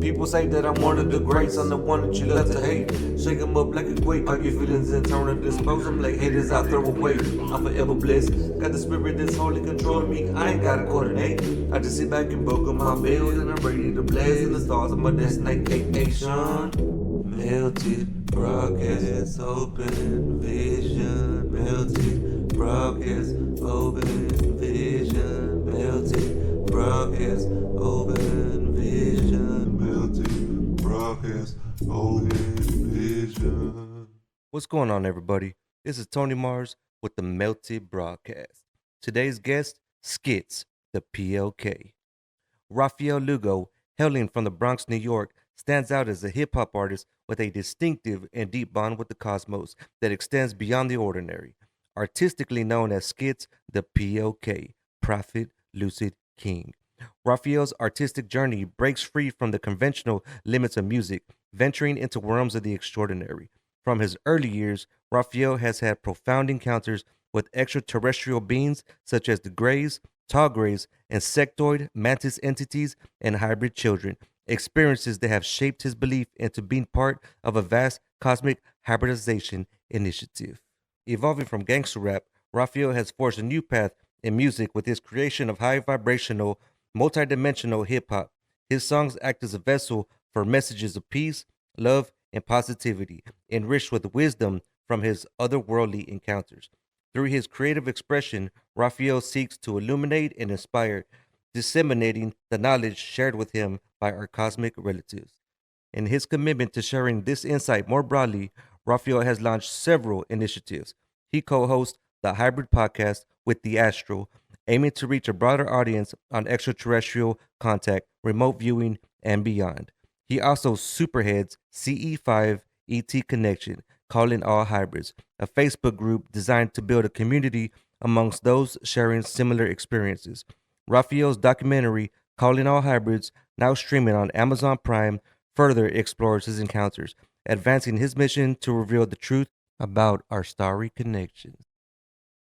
People say that I'm one of the greats, I'm the one that you love to hate. Shake 'em up like a quake, pop your feelings and turn to dispose 'em like haters I throw away. I'm forever blessed, got the spirit that's holy controlling me, I ain't gotta coordinate. I just sit back and buckle my belt and I'm ready to blast in the stars of my destination. Melted broadcast, open vision, melted broadcast, open vision, melted broadcast, open vision, melted broadcast, open vision. What's going on, everybody? This is Tony Mars with the Melted Broadcast. Today's guest, Skitz, the PLK. Raphael Lugo, hailing from the Bronx, New York, stands out as a hip hop artist with a distinctive and deep bond with the cosmos that extends beyond the ordinary. Artistically known as Skitz, the PLK, Prophet Lucid King. Raphael's artistic journey breaks free from the conventional limits of music, venturing into realms of the extraordinary. From his early years, Raphael has had profound encounters with extraterrestrial beings such as the Greys, tall Greys, insectoid, mantis entities, and hybrid children, experiences that have shaped his belief into being part of a vast cosmic hybridization initiative. Evolving from gangster rap, Raphael has forged a new path in music with his creation of high vibrational, multidimensional hip hop. His songs act as a vessel for messages of peace, love, and positivity, enriched with wisdom from his otherworldly encounters. Through his creative expression, Raphael seeks to illuminate and inspire, disseminating the knowledge shared with him by our cosmic relatives. In his commitment to sharing this insight more broadly, Raphael has launched several initiatives. He co hosts the Hybrid Podcast with The Astral, aiming to reach a broader audience on extraterrestrial contact, remote viewing, and beyond. He also superheads CE5 ET Connection, Calling All Hybrids, a Facebook group designed to build a community amongst those sharing similar experiences. Raphael's documentary, Calling All Hybrids, now streaming on Amazon Prime, further explores his encounters, advancing his mission to reveal the truth about our starry connections.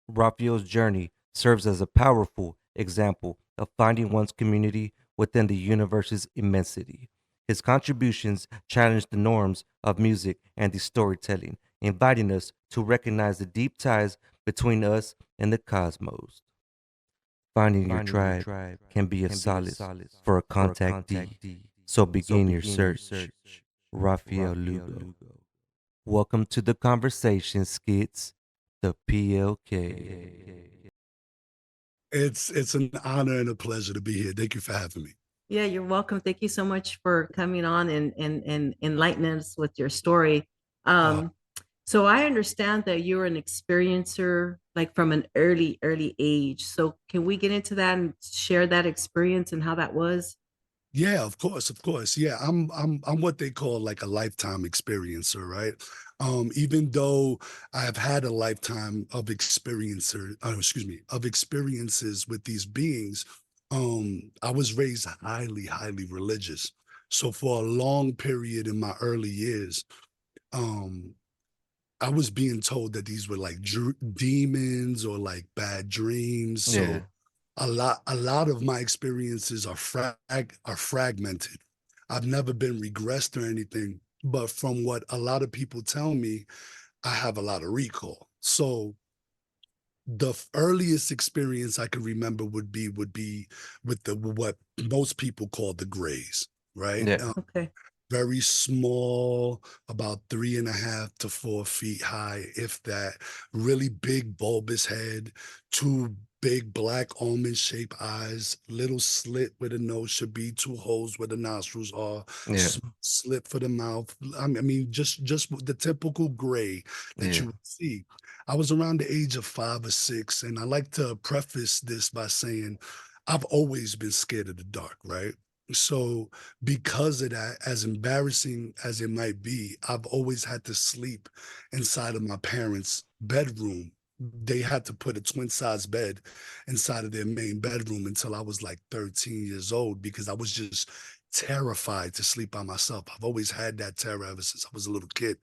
Raphael's journey serves as a powerful example of finding one's community within the universe's immensity. His contributions challenge the norms of music and the storytelling, inviting us to recognize the deep ties between us and the cosmos. Finding your tribe can be a solace for a contactee, so begin your search. Raphael Lugo. Welcome to the conversation, Skitz, the PLK. It's an honor and a pleasure to be here. Thank you for having me. Yeah, you're welcome. Thank you so much for coming on and enlightening us with your story. Uh, Um, so I understand that you're an experiencer, like from an early age. So can we get into that and share that experience and how that was? yeah, of course, of course. Yeah, I'm what they call like a lifetime experiencer, right? Even though I've had a lifetime of of experiences with these beings, I was raised highly religious. So for a long period in my early years, um, I was being told that these were like demons or like bad dreams. Yeah. So a lot of my experiences are fragmented. I've never been regressed or anything, but from what a lot of people tell me, I have a lot of recall. So the earliest experience I can remember would be with the what most people call the grays, right? Yeah. Okay. Very small, about 3.5 to 4 feet high, if that. Really big bulbous head, two big black almond-shaped eyes, little slit where the nose should be, two holes where the nostrils are, Yeah. slit for the mouth. I mean, just the typical gray that Yeah. you would see. I was around the age of 5 or 6, and I like to preface this by saying I've always been scared of the dark, right? So because of that, as embarrassing as it might be, I've always had to sleep inside of my parents' bedroom. They had to put a twin size bed inside of their main bedroom until I was like 13 years old because I was just terrified to sleep by myself. I've always had that terror ever since I was a little kid.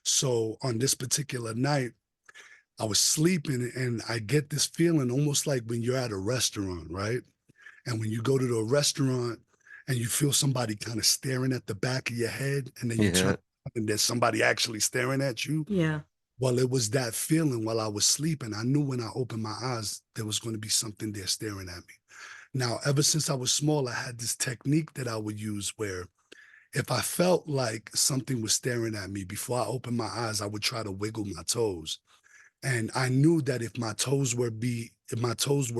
So on this particular night, I was sleeping and I get this feeling almost like when you're at a restaurant, right? And when you go to the restaurant and you feel somebody kind of staring at the back of your head, and then you turn Yeah. and there's somebody actually staring at you. Yeah. Well, it was that feeling while I was sleeping. I knew when I opened my eyes, there was going to be something there staring at me. Now, ever since I was small, I had this technique that I would use where if I felt like something was staring at me before I opened my eyes, I would try to wiggle my toes. And I knew that if my toes were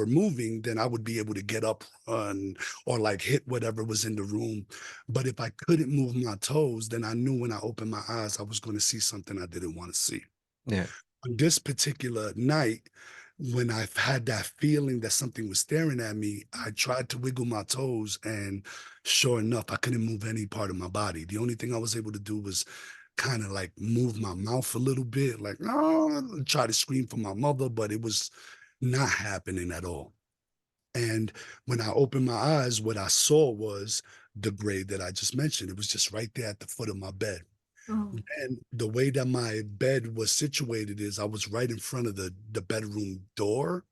moving, then I would be able to get up, run, or like hit whatever was in the room. But if I couldn't move my toes, then I knew when I opened my eyes, I was going to see something I didn't want to see. Yeah. On this particular night, when I've had that feeling that something was staring at me, I tried to wiggle my toes, and sure enough, I couldn't move any part of my body. The only thing I was able to do was kind of like move my mouth a little bit, like, oh, try to scream for my mother, but it was not happening at all. And when I opened my eyes, what I saw was the grave that I just mentioned. It was just right there at the foot of my bed. Oh. And the way that my bed was situated is I was right in front of the bedroom door.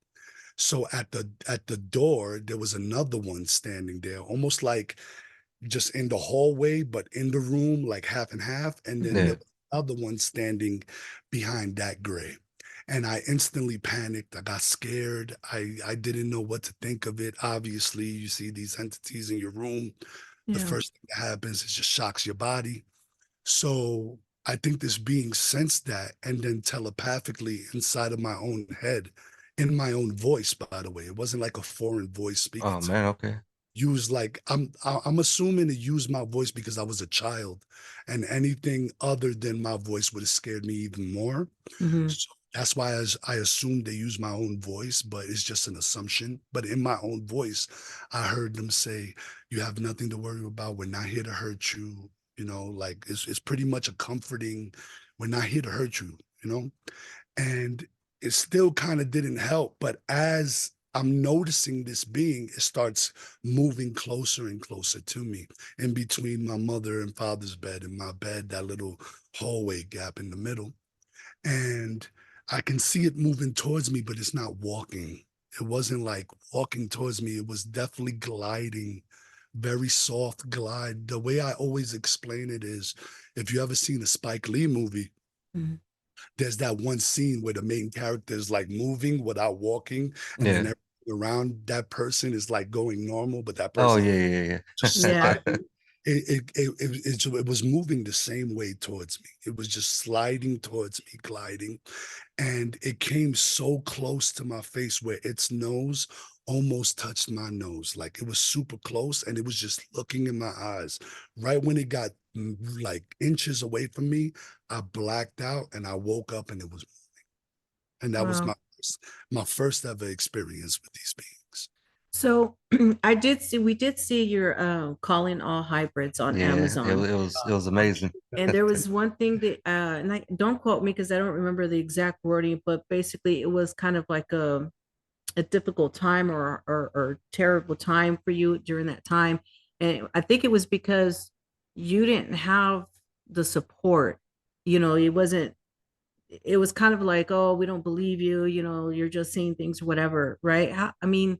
So at the door, there was another one standing there, almost like just in the hallway, but in the room, like half and half. And then Yeah. the other one standing behind that gray. And I instantly panicked. I got scared. I didn't know what to think of it. Obviously, you see these entities in your room. The Yeah. first thing that happens is just shocks your body. So I think this being sensed that, and then telepathically inside of my own head, in my own voice, by the way, it wasn't like a foreign voice speaking Oh to me. man. Okay. Use like I'm assuming to use my voice because I was a child, and anything other than my voice would have scared me even more. Hmm. So that's why I assumed they use my own voice, but it's just an assumption. But in my own voice, I heard them say, "You have nothing to worry about. We're not here to hurt you." Like it's pretty much a comforting. We're not here to hurt you. And it still kind of didn't help. But as I'm noticing this being, it starts moving closer and closer to me in between my mother and father's bed and my bed, that little hallway gap in the middle. And I can see it moving towards me, but it's not walking. It wasn't like walking towards me. It was definitely gliding, very soft glide. The way I always explain it is if you ever seen a Spike Lee movie, Hmm. there's that one scene where the main character is like moving without walking, and then Yeah. everything around that person is like going normal, but that Oh person yeah. Yeah. just Yeah. Yeah. sliding. It was moving the same way towards me. It was just sliding towards me, gliding, and it came so close to my face where its nose almost touched my nose. Like it was super close, and it was just looking in my eyes. Right when it got like inches away from me, I blacked out and I woke up and it was, and that was Wow. my first ever experience with these beings. So we did see your Calling All Hybrids on Yeah. It, Amazon. it was it was amazing. And there was one thing that, and don't quote me because I don't remember the exact wording, but basically it was kind of like a difficult time or terrible time for you during that time. And I think it was because you didn't have the support. It wasn't, it was kind of like, oh, we don't believe you, you're just seeing things, whatever, right? I mean,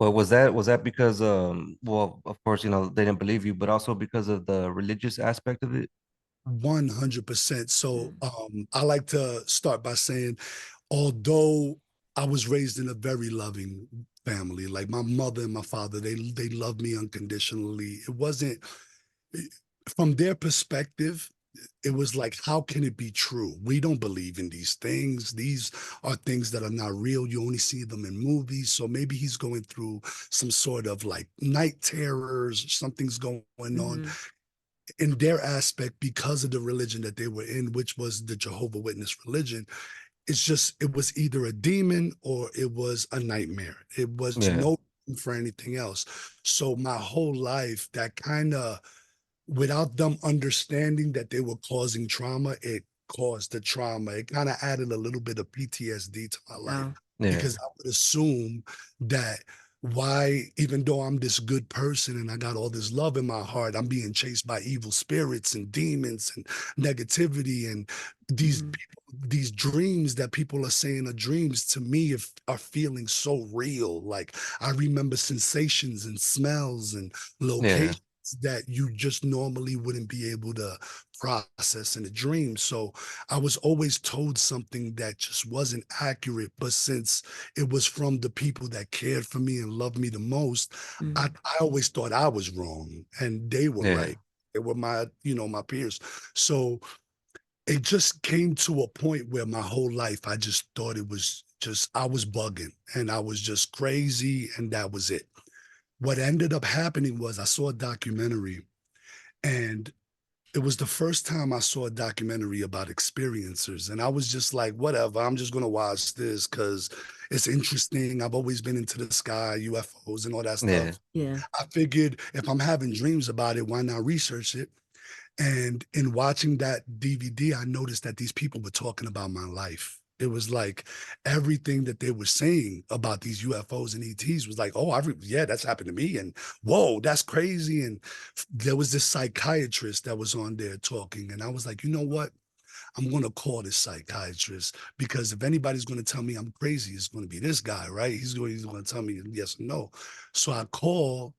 But was that because well, of course, they didn't believe you, but also because of the religious aspect of it? 100%. So I like to start by saying, although I was raised in a very loving family, like my mother and my father, they loved me unconditionally. It wasn't from their perspective. It was like, how can it be true? We don't believe in these things. These are things that are not real. You only see them in movies. So maybe he's going through some sort of like night terrors, something's going on mhm, in their aspect because of the religion that they were in, which was the Jehovah Witness religion. It was either a demon or it was a nightmare. It was Yeah. no room for anything else. So my whole life, that kind of, without them understanding that they were causing trauma, it caused the trauma. It kind of added a little bit of PTSD to my life oh, Yeah. because I would assume that why, even though I'm this good person and I got all this love in my heart, I'm being chased by evil spirits and demons and negativity and these Mhm. people, these dreams that people are saying are dreams to me are feeling so real. Like I remember sensations and smells and Yeah. locations that you just normally wouldn't be able to process in a dream. So I was always told something that just wasn't accurate. But since it was from the people that cared for me and loved me the most, Mhm. I always thought I was wrong and they were Yeah. right. They were my, my peers. So it just came to a point where my whole life I just thought it was just I was bugging and I was just crazy and that was it. What ended up happening was I saw a documentary, and it was the first time I saw a documentary about experiencers. And I was just like, whatever, I'm just gonna watch this because it's interesting. I've always been into the sky, UFOs and all that Yeah. stuff. Yeah. I figured if I'm having dreams about it, why not research it? And in watching that DVD, I noticed that these people were talking about my life. It was like everything that they were saying about these UFOs and ETs was like, oh, yeah, that's happened to me. And whoa, that's crazy. And there was this psychiatrist that was on there talking. And I was like, you know what? I'm going to call this psychiatrist because if anybody's going to tell me I'm crazy, it's going to be this guy, right? He's going to tell me yes or no. So I call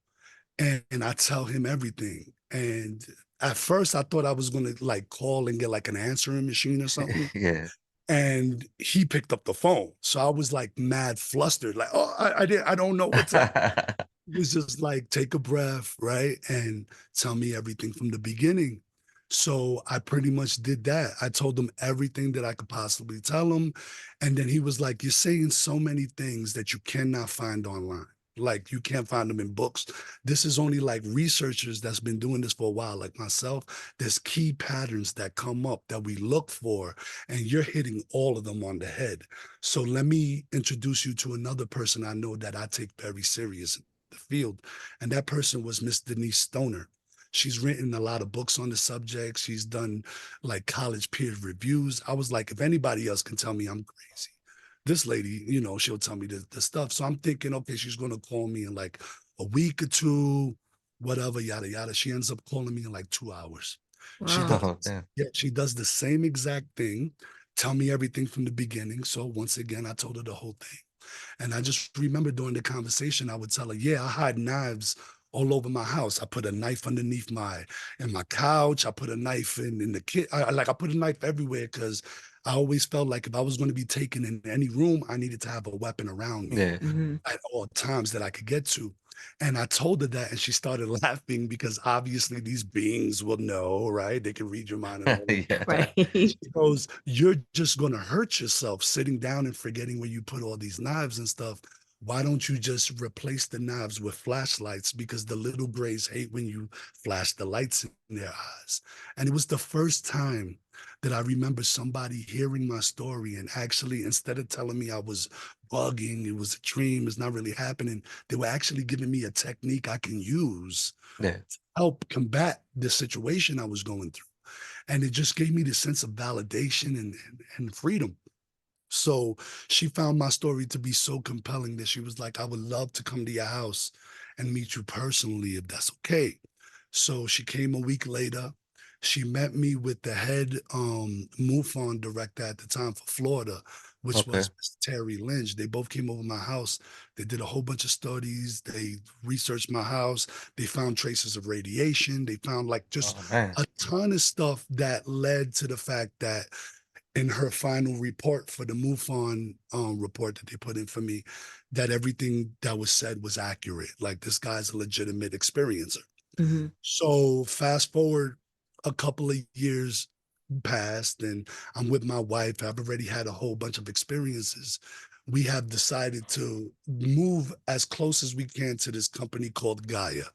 and I tell him everything. And at first, I thought I was gonna like call and get like an answering machine or something. Yeah. And he picked up the phone, so I was like mad flustered, like, "Oh, I don't know what to." It was just like take a breath, right, and tell me everything from the beginning. So I pretty much did that. I told him everything that I could possibly tell him, and then he was like, "You're saying so many things that you cannot find online." Like you can't find them in books. This is only like researchers that's been doing this for a while, like myself. There's key patterns that come up that we look for, and you're hitting all of them on the head. So let me introduce you to another person I know that I take very serious in the field. And that person was Miss Denise Stoner. She's written a lot of books on the subject. She's done like college peer reviews. I was like, if anybody else can tell me I'm crazy, this lady, she'll tell me the stuff. So I'm thinking, okay, she's going to call me in like a week or two, whatever, yada, yada. She ends up calling me in like 2 hours. She Wow. does, Oh, damn. yeah, she does the same exact thing, tell me everything from the beginning. So once again, I told her the whole thing. And I just remember during the conversation, I would tell her, yeah, I hide knives all over my house. I put a knife underneath in my couch. I put a knife in the kit. I put a knife everywhere because I always felt like if I was going to be taken in any room, I needed to have a weapon around me Yeah. Mhm. at all times that I could get to. And I told her that, and she started laughing because obviously these beings will know, right? They can read your mind and all that. Yeah. Right. She goes, "You're just going to hurt yourself sitting down and forgetting where you put all these knives and stuff. Why don't you just replace the knives with flashlights? Because the little grays hate when you flash the lights in their eyes." And it was the first time that I remember somebody hearing my story and actually, instead of telling me I was bugging, it was a dream, it's not really happening, they were actually giving me a technique I can use Yeah. to help combat the situation I was going through. And it just gave me this sense of validation and freedom. So she found my story to be so compelling that she was like, I would love to come to your house and meet you personally if that's okay. So she came a week later. She met me with the head MUFON director at the time for Florida, which Okay. was Mr. Terry Lynch. They both came over my house. They did a whole bunch of studies. They researched my house. They found traces of radiation. They found like just Oh, man. a ton of stuff that led to the fact that in her final report for the MUFON report that they put in for me, that everything that was said was accurate. Like this guy's a legitimate experiencer. Mhm. So fast forward a couple of years passed, and I'm with my wife. I've already had a whole bunch of experiences. We have decided to move as close as we can to this company called Gaia.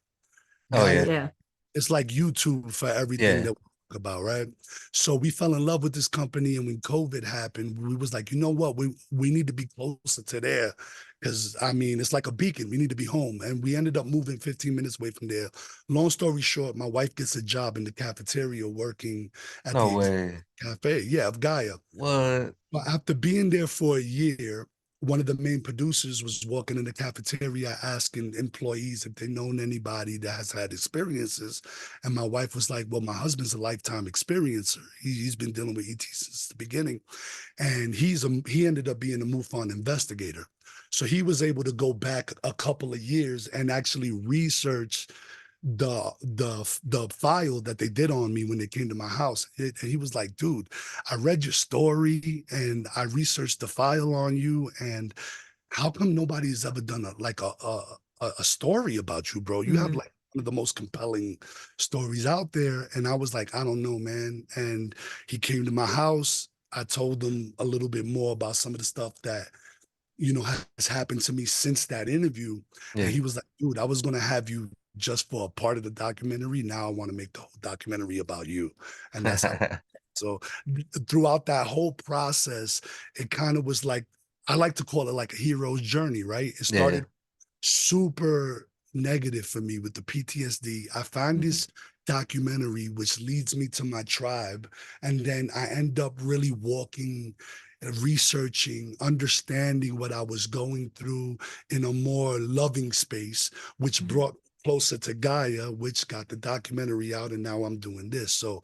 Oh, Gaia, yeah. Yeah. it's like YouTube for everything Yeah. that we talk about, right? So we fell in love with this company, and when COVID happened, we was like, you know what, we need to be closer to there, because I mean, it's like a beacon. We need to be home, and we ended up moving 15 minutes away from there. Long story short, my wife gets a job in the cafeteria working at No the way. cafe, yeah, of Gaia. What? But after being there for a year, one of the main producers was walking in the cafeteria asking employees if they known anybody that has had experiences. And my wife was like, well, my husband's a lifetime experiencer. He's been dealing with ET since the beginning. And he ended up being a MUFON investigator. So he was able to go back a couple of years and actually research the file that they did on me when they came to my house. And he was like, dude, I read your story and I researched the file on you, and how come nobody's ever done a story about you, bro? You have Mhm. like one of the most compelling stories out there. And I was like, I don't know, man. And he came to my house. I told him a little bit more about some of the stuff that has happened to me since that interview. And Yeah. he was like, dude, I was going to have you just for a part of the documentary. Now I want to make the whole documentary about you. And that's how. So throughout that whole process, it kind of was like, I like to call it like a hero's journey, right? It Yeah. started super negative for me with the PTSD. I find Mhm. this documentary, which leads me to my tribe. And then I end up really walking, researching, understanding what I was going through in a more loving space, which Mhm. brought closer to Gaia, which got the documentary out. And now I'm doing this. So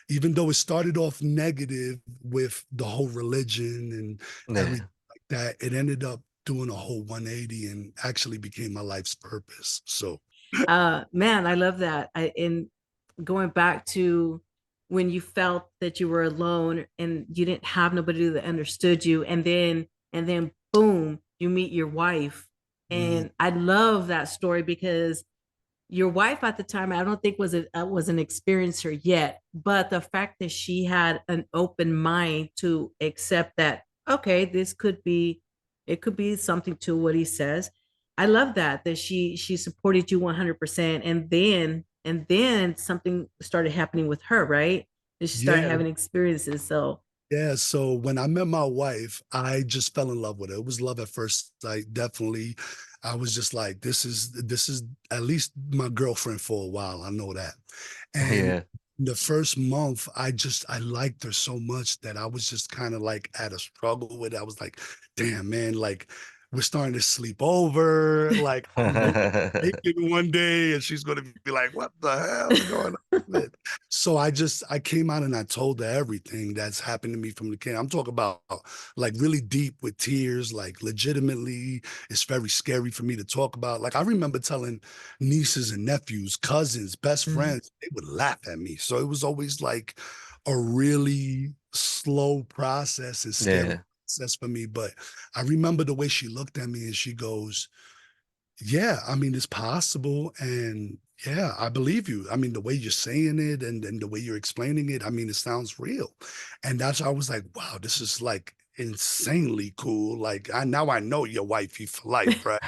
even though it started off negative with the whole religion and Yeah. everything like that, it ended up doing a whole 180 and actually became my life's purpose. So Man, I love that. And going back to when you felt that you were alone and you didn't have nobody that understood you, and then boom, you meet your wife. mm, And I love that story because your wife at the time, I don't think was an experiencer yet, but the fact that she had an open mind to accept that, okay, this could be, it could be something to what he says. I love that she supported you 100%. And then something started happening with her, right? And she started yeah, having experiences. So yeah. So when I met my wife, I just fell in love with her. It was love at first sight, definitely. I was just like, this is at least my girlfriend for a while. I know that. And Yeah. the first month, I liked her so much that I was just kind of like at a struggle with it. I was like, damn, man, like we're starting to sleep over. Like I'm gonna make it one day and she's gonna be like, what the hell is going on? So I came out and I told her everything that's happened to me from the kid. I'm talking about like really deep with tears, like legitimately, it's very scary for me to talk about. Like I remember telling nieces and nephews, cousins, best mhm. friends, they would laugh at me. So it was always like a really slow process and scary Yeah. process for me. But I remember the way she looked at me and she goes, yeah, I mean, it's possible. And yeah, I believe you. I mean, the way you're saying it and the way you're explaining it, I mean, it sounds real. And that's I was like, wow, this is like insanely cool. Like now I know your wifey for life, right?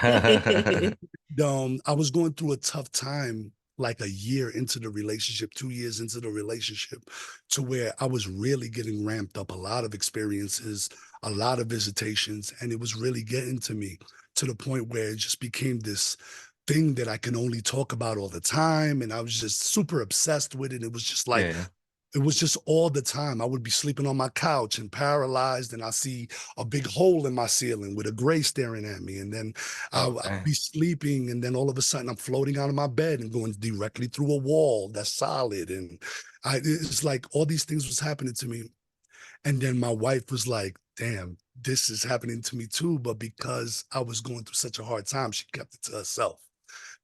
I was going through a tough time like a year into the relationship, 2 years into the relationship, to where I was really getting ramped up, a lot of experiences, a lot of visitations, and it was really getting to me to the point where it just became this thing that I can only talk about all the time. And I was just super obsessed with it. It was just like Yeah. it was just all the time. I would be sleeping on my couch and paralyzed, and I see a big hole in my ceiling with a gray staring at me. And then I'd Okay. be sleeping, and then all of a sudden I'm floating out of my bed and going directly through a wall that's solid. And it's like all these things was happening to me. And then my wife was like, damn, this is happening to me too. But because I was going through such a hard time, she kept it to herself.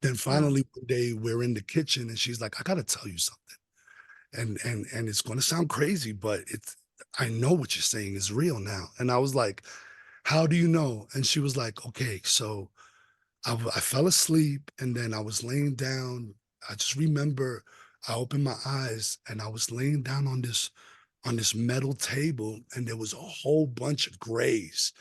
Then Wow. finally one day we're in the kitchen and she's like, I gotta tell you something. And it's going to sound crazy, but it's I know what you're saying is real now. And I was like, how do you know? And she was like, okay, so I fell asleep and then I was laying down. I just remember I opened my eyes and I was laying down on this metal table and there was a whole bunch of grays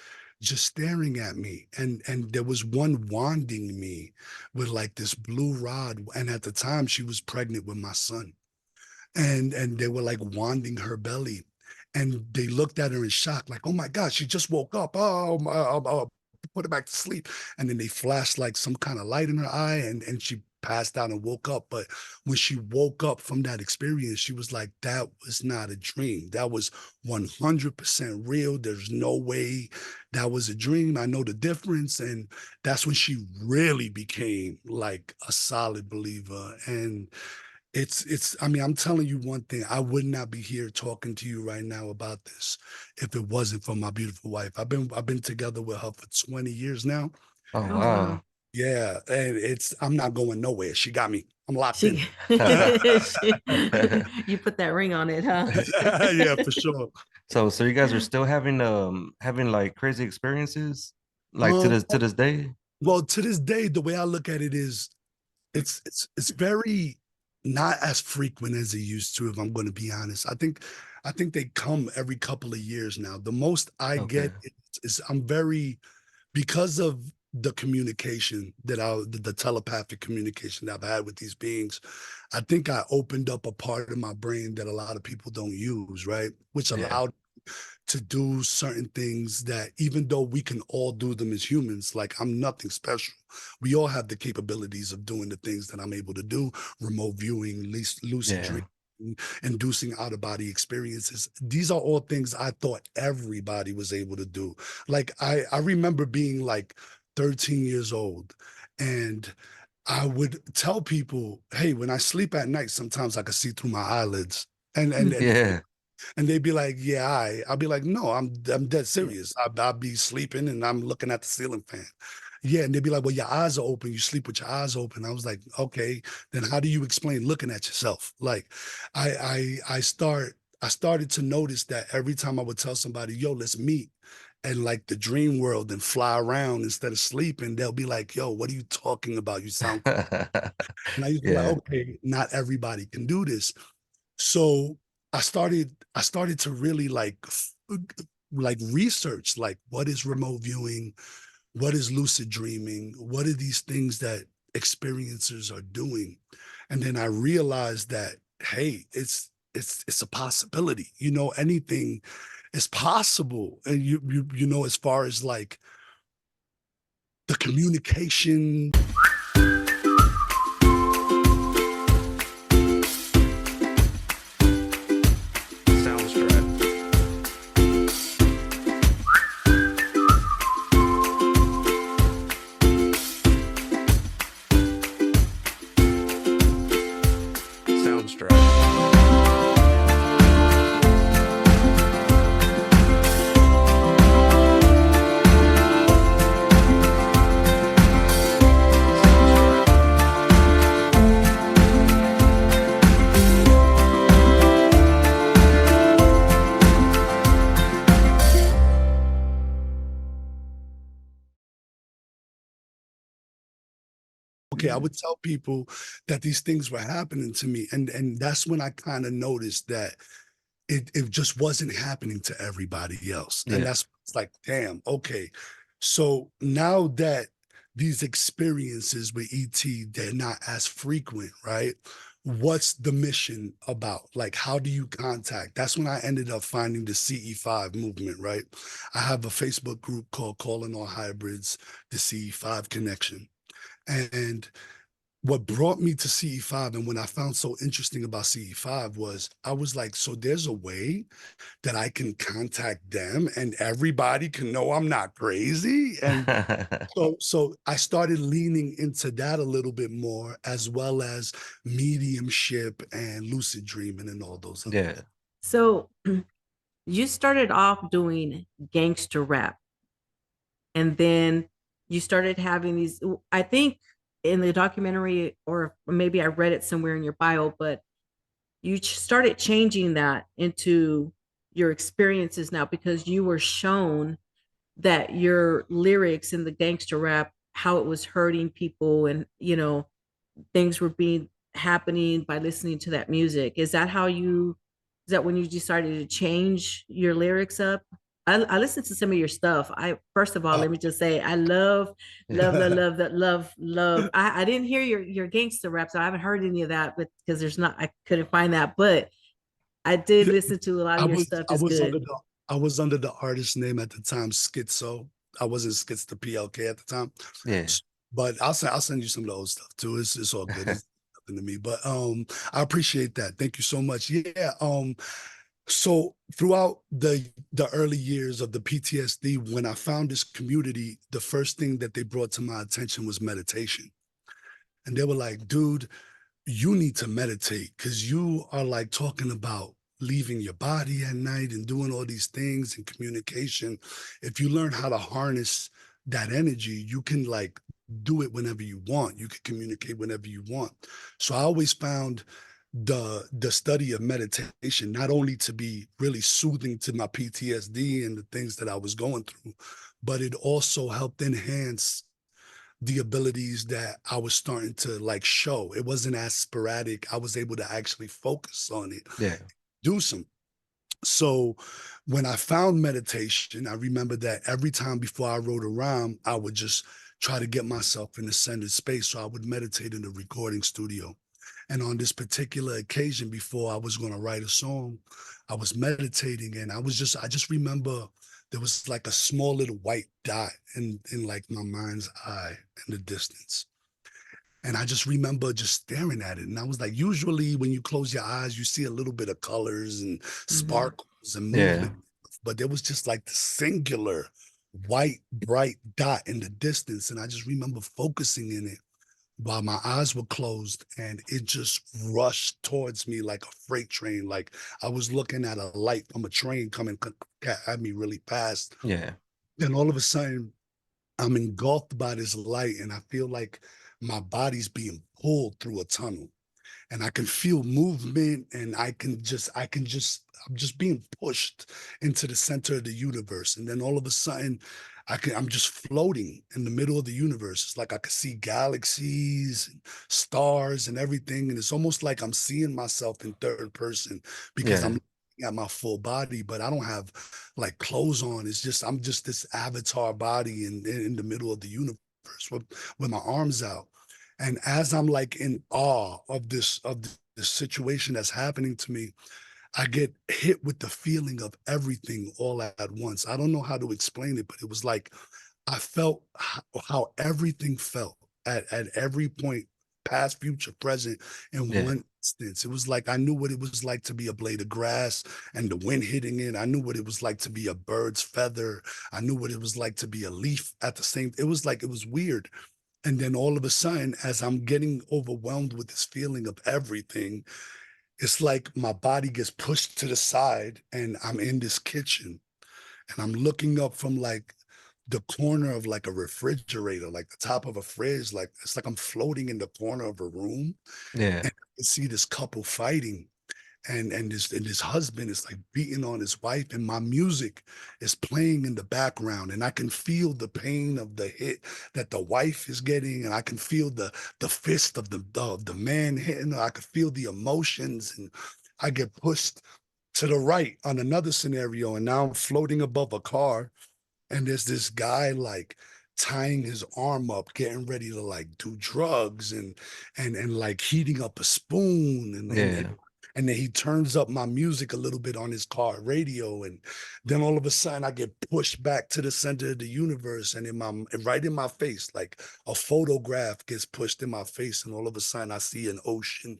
just staring at me, and there was one wanding me with like this blue rod, and at the time she was pregnant with my son, and they were like wanding her belly, and they looked at her in shock like, oh my god, she just woke up, oh my, put her back to sleep. And then they flashed like some kind of light in her eye, and she passed out and woke up. But when she woke up from that experience, she was like, that was not a dream. That was 100% real. There's no way that was a dream. I know the difference. And that's when she really became like a solid believer. And I mean, I'm telling you one thing, I would not be here talking to you right now about this if it wasn't for my beautiful wife. I've been together with her for 20 years now. Oh Oh, wow. wow. Yeah, and I'm not going nowhere. She got me. I'm locked in. She, you put that ring on it, huh? Yeah, for sure. So you guys are still having like crazy experiences like to Um, this day? well, to this day, the way I look at it is it's very not as frequent as it used to, if I'm going to be honest. I think they come every couple of years now. The most I Okay. get is I'm very, because of the communication the telepathic communication that I've had with these beings, I think I opened up a part of my brain that a lot of people don't use, right? Which Yeah. allowed to do certain things that, even though we can all do them as humans, like I'm nothing special. We all have the capabilities of doing the things that I'm able to do: remote viewing, lucid Yeah. dreaming, inducing out of body experiences. These are all things I thought everybody was able to do. Like I remember being like 13 years old, and I would tell people, hey, when I sleep at night, sometimes I can see through my eyelids. And Yeah. and they'd be like, yeah, I'll be like, no, I'm dead serious. I'll be sleeping and I'm looking at the ceiling fan. Yeah. And they'd be like, well, your eyes are open. You sleep with your eyes open. I was like, okay, then how do you explain looking at yourself? Like I started to notice that every time I would tell somebody, yo, let's meet and like the dream world and fly around instead of sleeping, they'll be like, yo, what are you talking about? You sound and I used to be like, Yeah. okay, not everybody can do this. So I started to really like research, like, what is remote viewing, what is lucid dreaming, what are these things that experiencers are doing? And then I realized that, hey, it's a possibility. Anything is possible. And as far as like the communication. Okay, I would tell people that these things were happening to me, and that's when I kind of noticed that it just wasn't happening to everybody else. And Yeah. that's it's like, damn, okay. So now that these experiences with ET, they're not as frequent, right? What's the mission about? Like, how do you contact? That's when I ended up finding the CE5 movement, right? I have a Facebook group called Calling All Hybrids, the CE5 Connection. And what brought me to CE5 and what I found so interesting about CE5 was I was like, so there's a way that I can contact them and everybody can know I'm not crazy. And so I started leaning into that a little bit more, as well as mediumship and lucid dreaming and all those other Yeah. things. So you started off doing gangster rap, and then you started having these. I think in the documentary, or maybe I read it somewhere in your bio, but you started changing that into your experiences now, because you were shown that your lyrics in the gangster rap, how it was hurting people, and things were being happening by listening to that music. Is that when you decided to change your lyrics up? I listened to some of your stuff. First of all, Uh, let me just say I love, love, love, love, that love. I didn't hear your gangster rap, so I haven't heard any of that, but because I couldn't find that. But I did listen to a lot I of your was stuff. I It's was good. under the I was under the artist name at the time, Skitzo. I wasn't Skitz the PLK at the time. Yeah. But I'll send you some of the old stuff too. It's all good. It's nothing to me. But I appreciate that. Thank you so much. Yeah. So throughout the early years of the PTSD, when I found this community, the first thing that they brought to my attention was meditation. And they were like, dude, you need to meditate because you are like talking about leaving your body at night and doing all these things and communication. If you learn how to harness that energy, you can like do it whenever you want. You can communicate whenever you want. So I always found the study of meditation not only to be really soothing to my PTSD and the things that I was going through, but it also helped enhance the abilities that I was starting to like show. It wasn't as sporadic. I was able to actually focus on it, Yeah. do some. So when I found meditation, I remember that every time before I wrote a rhyme, I would just try to get myself in a centered space. So I would meditate in the recording studio. And on this particular occasion, before I was going to write a song, I was meditating and I just remember there was like a small little white dot in like my mind's eye in the distance. And I just remember just staring at it. And I was like, usually when you close your eyes, you see a little bit of colors and sparkles and Yeah. movement. But there was just like the singular white, bright dot in the distance. And I just remember focusing in it while my eyes were closed and it just rushed towards me like a freight train. Like I was looking at a light from a train coming at me really fast. Yeah. Then all of a sudden, I'm engulfed by this light and I feel like my body's being pulled through a tunnel and I can feel movement and I'm just being pushed into the center of the universe. And then all of a sudden I'm just floating in the middle of the universe. It's like I could see galaxies and stars and everything. And it's almost like I'm seeing myself in third person because I'm Yeah. looking at my full body, but I don't have like clothes on. It's just I'm just this avatar body in the middle of the universe with my arms out. And as I'm like in awe of this situation that's happening to me, I get hit with the feeling of everything all at once. I don't know how to explain it, but it was like I felt how everything felt at every point, past, future, present, in Yeah. one instance. It was like I knew what it was like to be a blade of grass and the wind hitting it. I knew what it was like to be a bird's feather. I knew what it was like to be a leaf at the same. It was like it was weird. And then all of a sudden, as I'm getting overwhelmed with this feeling of everything, it's like my body gets pushed to the side and I'm in this kitchen and I'm looking up from like the corner of like a refrigerator, like the top of a fridge. Like it's like I'm floating in the corner of a room Yeah. and I see this couple fighting and this husband is like beating on his wife and my music is playing in the background and I can feel the pain of the hit that the wife is getting and I can feel the fist of the man hitting her. I can feel the emotions and I get pushed to the right on another scenario and now I'm floating above a car and there's this guy like tying his arm up getting ready to like do drugs and like heating up a spoon Yeah. and then he turns up my music a little bit on his car radio and then all of a sudden I get pushed back to the center of the universe and in my right in my face like a photograph gets pushed in my face and all of a sudden I see an ocean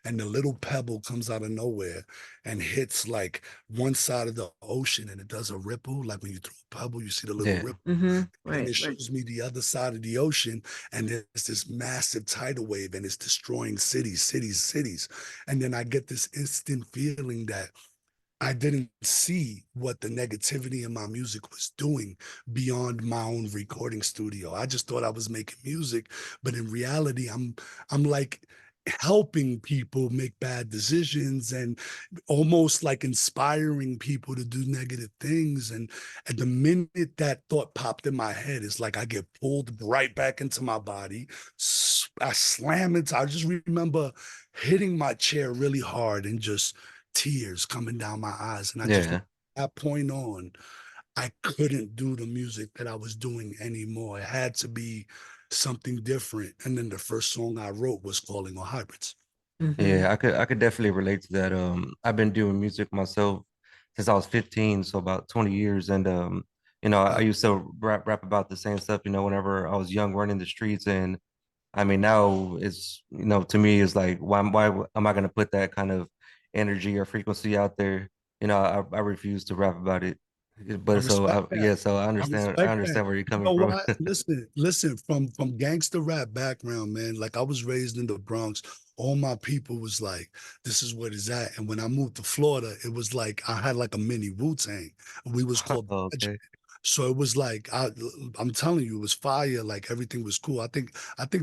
and the little pebble comes out of nowhere and hits like one side of the ocean and it does a ripple. Like when you throw a pebble, you see the little Yeah. ripple. Mm-hmm. And Right. it shows me the other side of the ocean, and there's this massive tidal wave, and it's destroying cities. And then I get this instant feeling that I didn't see what the negativity in my music was doing beyond my own recording studio. I just thought I was making music, but in reality, I'm like helping people make bad decisions and almost like inspiring people to do negative things. And at the minute that thought popped in my head, it's like I get pulled right back into my body. I slam it. I just remember hitting my chair really hard and just tears coming down my eyes. And I just, Yeah. that point on, I couldn't do the music that I was doing anymore. It had to be something different. And then the first song I wrote was Calling All Hybrids. Mm-hmm. Yeah, I could definitely relate to that. I've been doing music myself since I was 15, so about 20 years. And You know, I used to rap about the same stuff, you know, whenever I was young, running the streets. And I mean, now it's, you know, to me, it's like, why am I going to put that kind of energy or frequency out there? You know, I refuse to rap about it. I But so, respect that. yeah, so I I respect that. understand where you're You coming know from. what? Listen. From gangster rap background, man. Like I was raised in the Bronx. All my people was like, "This is what it's at." And when I moved to Florida, it was like I had like a mini Wu-Tang. We was called. Okay. So it was like I'm telling you, it was fire. Like everything was cool. I think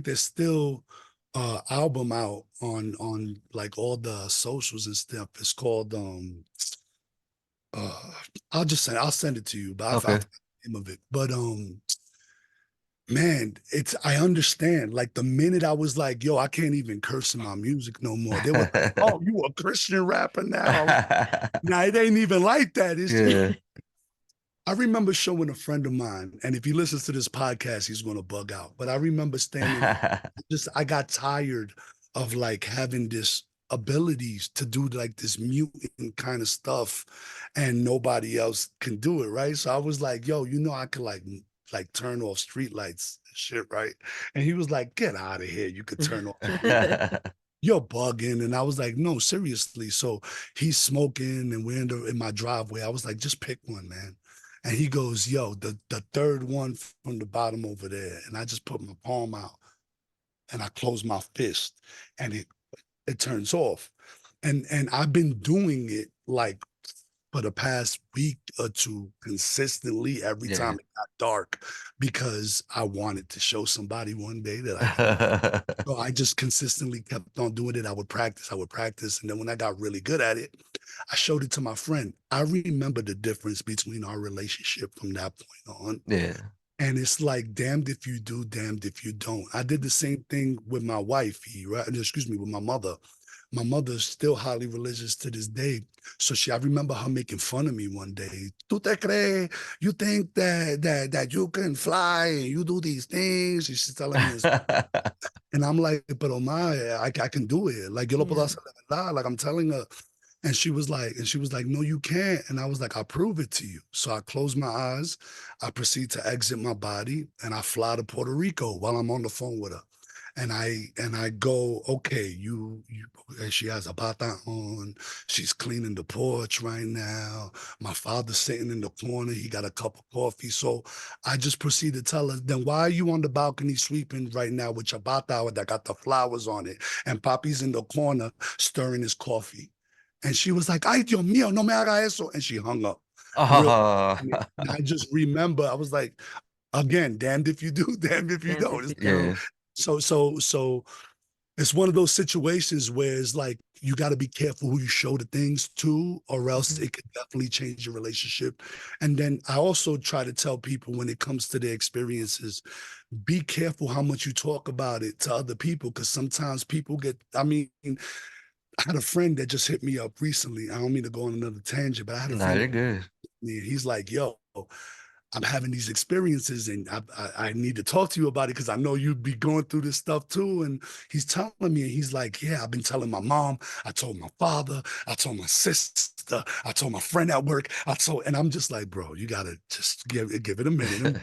there's still album out on like all the socials and stuff. It's called uh I'll send it to you, but I Okay. forgot the name of it. But man, it's I understand. Like the minute I was like, yo, I can't even curse in my music no more. They were like, oh, you a Christian rapper now? Nah, it ain't even like that. It's Yeah. I remember showing a friend of mine, and if he listens to this podcast, he's gonna bug out. But I remember standing, just I got tired of like having this abilities to do like this mutant kind of stuff, and nobody else can do it, right? So I was like, yo, I could like turn off street lights and shit, right? And he was like, get out of here. You could turn off you're bugging. And I was like, no, seriously. So he's smoking and we're in my driveway. I was like, just pick one, man. And he goes, yo, the third one from the bottom over there. And I just put my palm out and I close my fist and it turns off. And I've been doing it like for the past week or two consistently every Yeah. time it got dark because I wanted to show somebody one day that I can. So I just consistently kept on doing it. I would practice. And then when I got really good at it, I showed it to my friend. I remember the difference between our relationship from that point on. Yeah. And it's like, damned if you do, damned if you don't. I did the same thing with my wife, right? Excuse me, with my mother. My mother's still highly religious to this day. So I remember her making fun of me one day. ¿Tú te crees? You think that you can fly and you do these things? She's telling me this. And I'm like, but my, I can do it. Like, yo lo puedo Yeah. hacer de verdad. Like I'm telling her. And she was like, no, you can't. And I was like, I'll prove it to you. So I close my eyes, I proceed to exit my body, and I fly to Puerto Rico while I'm on the phone with her. And I go, okay, you and she has a bata on, she's cleaning the porch right now. My father's sitting in the corner, he got a cup of coffee. So I just proceed to tell her, then why are you on the balcony sweeping right now with your bata that got the flowers on it? And Papi's in the corner stirring his coffee. And she was like, ay, Dios mío, no me haga eso. And she hung up. Real. Oh. And I just remember, I was like, again, damned if you do, damned if you Damned don't. if you Yeah. So it's one of those situations where it's like you got to be careful who you show the things to, or else Mhm. it could definitely change your relationship. And then I also try to tell people when it comes to their experiences, be careful how much you talk about it to other people, because sometimes people get, I mean, I had a friend that just hit me up recently. I don't mean to go on another tangent, but I had a Nah, friend, you're good. and he's like, yo, I'm having these experiences and I need to talk to you about it because I know you'd be going through this stuff too. And he's telling me, and he's like, yeah, I've been telling my mom, I told my father, I told my sister, I told my friend at work, and I'm just like, bro, you gotta just give it a minute.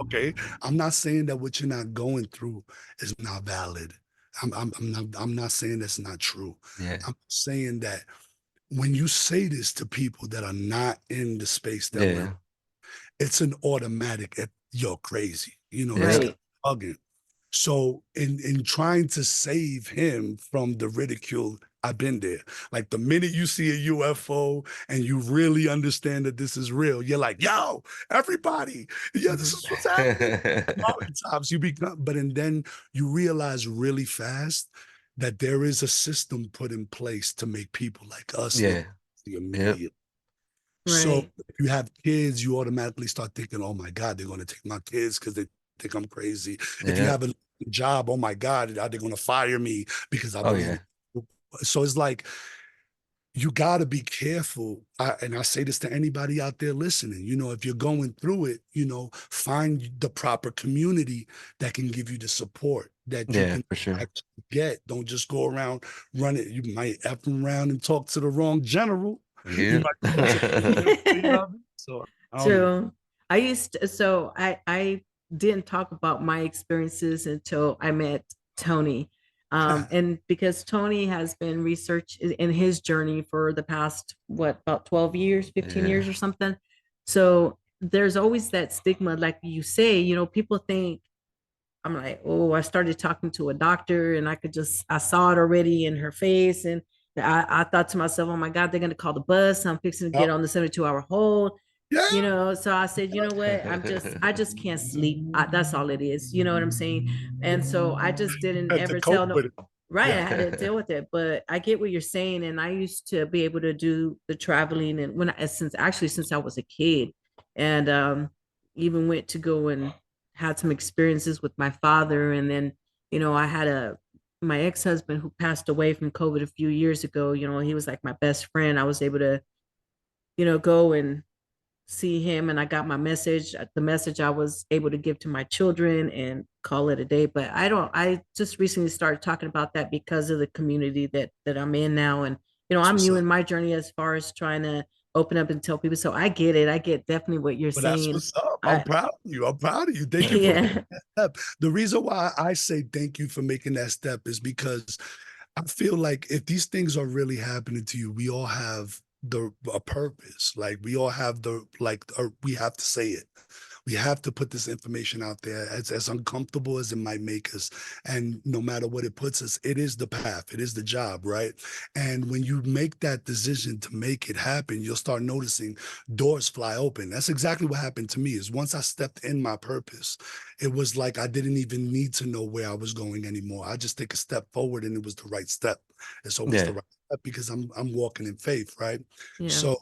Okay. I'm not saying that what you're not going through is not valid. I'm not saying that's not true. Yeah. I'm saying that when you say this to people that are not in the space that we're, Yeah. it's an automatic, you're crazy. This Yeah. guy Right. bugging. So in trying to save him from the ridicule, I've been there. Like the minute you see a UFO and you really understand that this is real, you're like, yo, everybody, yeah, this Mhm. is what's happening. Oftentimes you become, and then you realize really fast that there is a system put in place to make people like us look Yeah. Yep. immediate. So Right. if you have kids, you automatically start thinking, oh my God, they're going to take my kids because they think I'm crazy. If you Yep. have a job, oh my God, are they going to fire me because I Oh believe yeah. it? So it's like, you got to be careful. And I say this to anybody out there listening, if you're going through it, find the proper community that can give you the support that you Yeah, can for sure. actually get. Don't just go around running. You might F around and talk to the wrong general. You Yeah. might talk to, you know what I mean? So I don't know. True. I used to, so I didn't talk about my experiences until I met Tony. And because Tony has been research in his journey for the past, what, about 12 years, 15 Yeah. years or something. So there's always that stigma, like you say, people think, I'm like, oh, I started talking to a doctor and I saw it already in her face. And I thought to myself, oh my God, they're going to call the bus. I'm fixing to Yep. get on the 72-hour hold. Yeah. So I said, you know what? I just can't sleep. That's all it is. You know what I'm saying? And so I just didn't Had to ever cope tell no, with it. right. Yeah. I had to deal with it, but I get what you're saying. And I used to be able to do the traveling and since I was a kid, and even went to go and had some experiences with my father. And then, I had my ex-husband who passed away from COVID a few years ago. He was like my best friend. I was able to, go and see him, and I got the message I was able to give to my children and call it a day. But I just recently started talking about that because of the community that I'm in now. And, That's I'm what's new up. in my journey as far as trying to open up and tell people. So I get it. I get definitely what you're But that's saying. what's up. I'm I, proud of you. I'm proud of you. Thank you for yeah, making that step. The reason why I say thank you for making that step is because I feel like if these things are really happening to you, we all have a purpose. Like we all have we have to say it. We have to put this information out there as uncomfortable as it might make us. And no matter what it puts us, it is the path, it is the job, right? And when you make that decision to make it happen, you'll start noticing doors fly open. That's exactly what happened to me. Is once I stepped in my purpose, it was like I didn't even need to know where I was going anymore. I just take a step forward and it was the right step. It's always the Yeah. right step because I'm walking in faith, right? yeah. So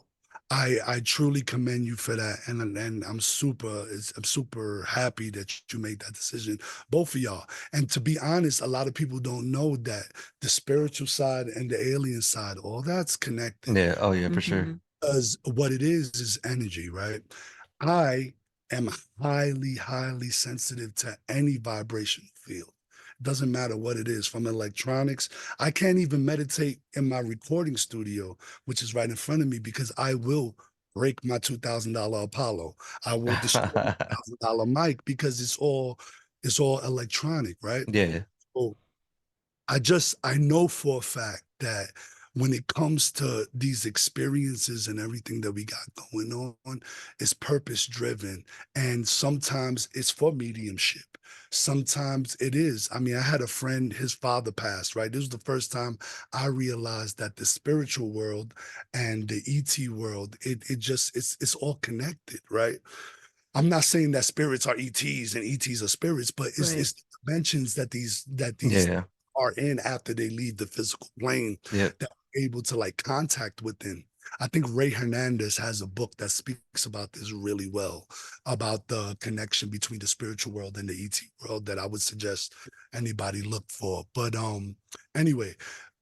I truly commend you for that, and I'm super happy that you made that decision, both of y'all. And to be honest, a lot of people don't know that the spiritual side and the alien side, all that's connected. Yeah. Oh yeah, for sure. Mhm. Because what it is energy, right? I am highly, highly sensitive to any vibration field. Doesn't matter what it is, from electronics. I can't even meditate in my recording studio, which is right in front of me, because I will break my $2,000 Apollo. I will destroy my $1,000 mic because it's all electronic, right? Yeah. So I know for a fact that when it comes to these experiences and everything that we got going on, it's purpose driven. And sometimes it's for mediumship. Sometimes it is. I mean, I had a friend, his father passed, right? This was the first time I realized that the spiritual world and the ET world, it's all connected, right? I'm not saying that spirits are ETs and ETs are spirits, but Right. it's the dimensions that these Yeah. are in after they leave the physical plane Yep. that are able to like contact within. I think Ray Hernandez has a book that speaks about this really well, about the connection between the spiritual world and the ET world that I would suggest anybody look for. But anyway,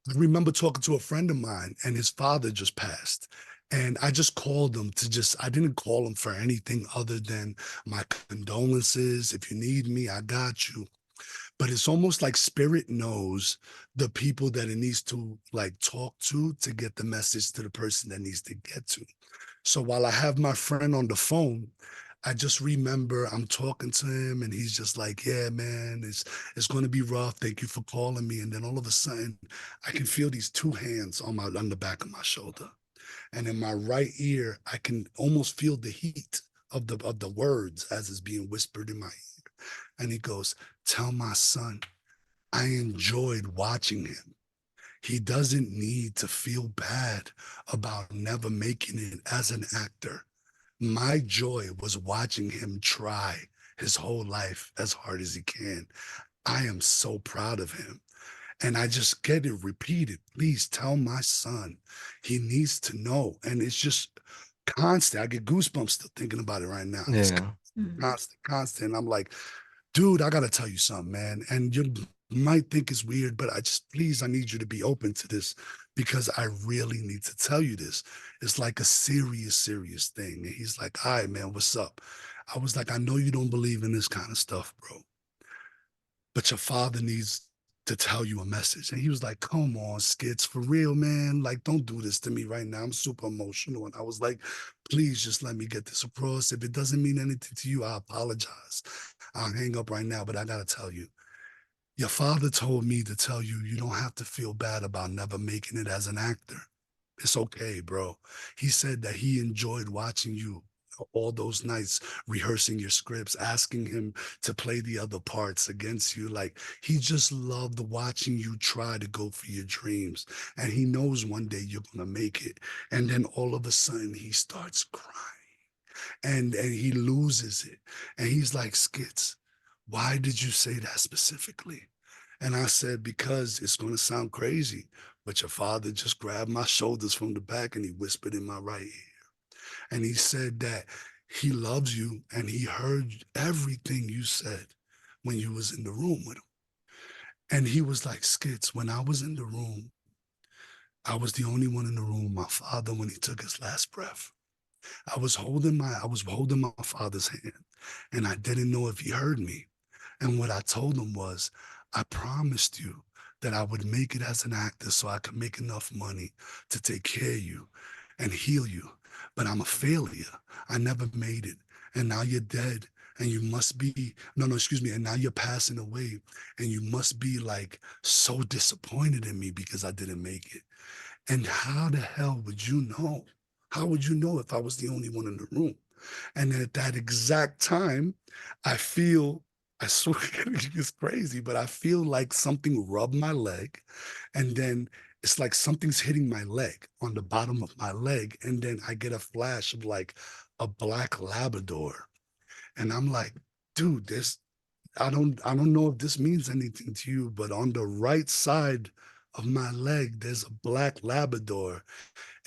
I remember talking to a friend of mine and his father just passed. And I just called him I didn't call him for anything other than my condolences. If you need me, I got you. But it's almost like spirit knows the people that it needs to like talk to get the message to the person that needs to get to. So while I have my friend on the phone, I just remember I'm talking to him and he's just like, yeah, man, it's going to be rough. Thank you for calling me. And then all of a sudden I can feel these two hands on the back of my shoulder. And in my right ear, I can almost feel the heat of the words as it's being whispered in my ear. And he goes, tell my son I enjoyed watching him. He doesn't need to feel bad about never making it as an actor. My joy was watching him try his whole life as hard as he can. I am so proud of him. And I just get it repeated. Please tell my son he needs to know. And it's just constant. I get goosebumps still thinking about it right now. It's Yeah. Mhm. constant, constant. I'm like, dude, I gotta tell you something, man. And you might think it's weird, but I need you to be open to this because I really need to tell you this. It's like a serious, serious thing. And he's like, all right, man, what's up? I was like, I know you don't believe in this kind of stuff, bro, but your father needs to tell you a message. And he was like, come on, Skitz, for real, man. Like, don't do this to me right now. I'm super emotional. And I was like, please just let me get this across. If it doesn't mean anything to you, I apologize. I'll hang up right now, but I got to tell you, your father told me to tell you, you don't have to feel bad about never making it as an actor. It's okay, bro. He said that he enjoyed watching you all those nights rehearsing your scripts, asking him to play the other parts against you. Like, he just loved watching you try to go for your dreams. And he knows one day you're gonna make it. And then all of a sudden he starts crying and he loses it. And he's like, Skitz, why did you say that specifically? And I said, because it's going to sound crazy, but your father just grabbed my shoulders from the back and he whispered in my right ear. And he said that he loves you and he heard everything you said when you was in the room with him. And he was like, Skitz, when I was in the room, I was the only one in the room, my father, when he took his last breath. I was holding my father's hand, and I didn't know if he heard me. And what I told him was, I promised you that I would make it as an actor so I could make enough money to take care of you and heal you. But I'm a failure. I never made it. And now you're dead. And you must be, no, no, excuse me. And now you're passing away. And you must be like so disappointed in me because I didn't make it. And how the hell would you know? How would you know if I was the only one in the room? And at that exact time, I feel, I swear it's crazy, but I feel like something rubbed my leg. And then it's like something's hitting my leg on the bottom of my leg. And then I get a flash of like a black Labrador. And I'm like, dude, I don't know if this means anything to you, but on the right side of my leg, there's a black Labrador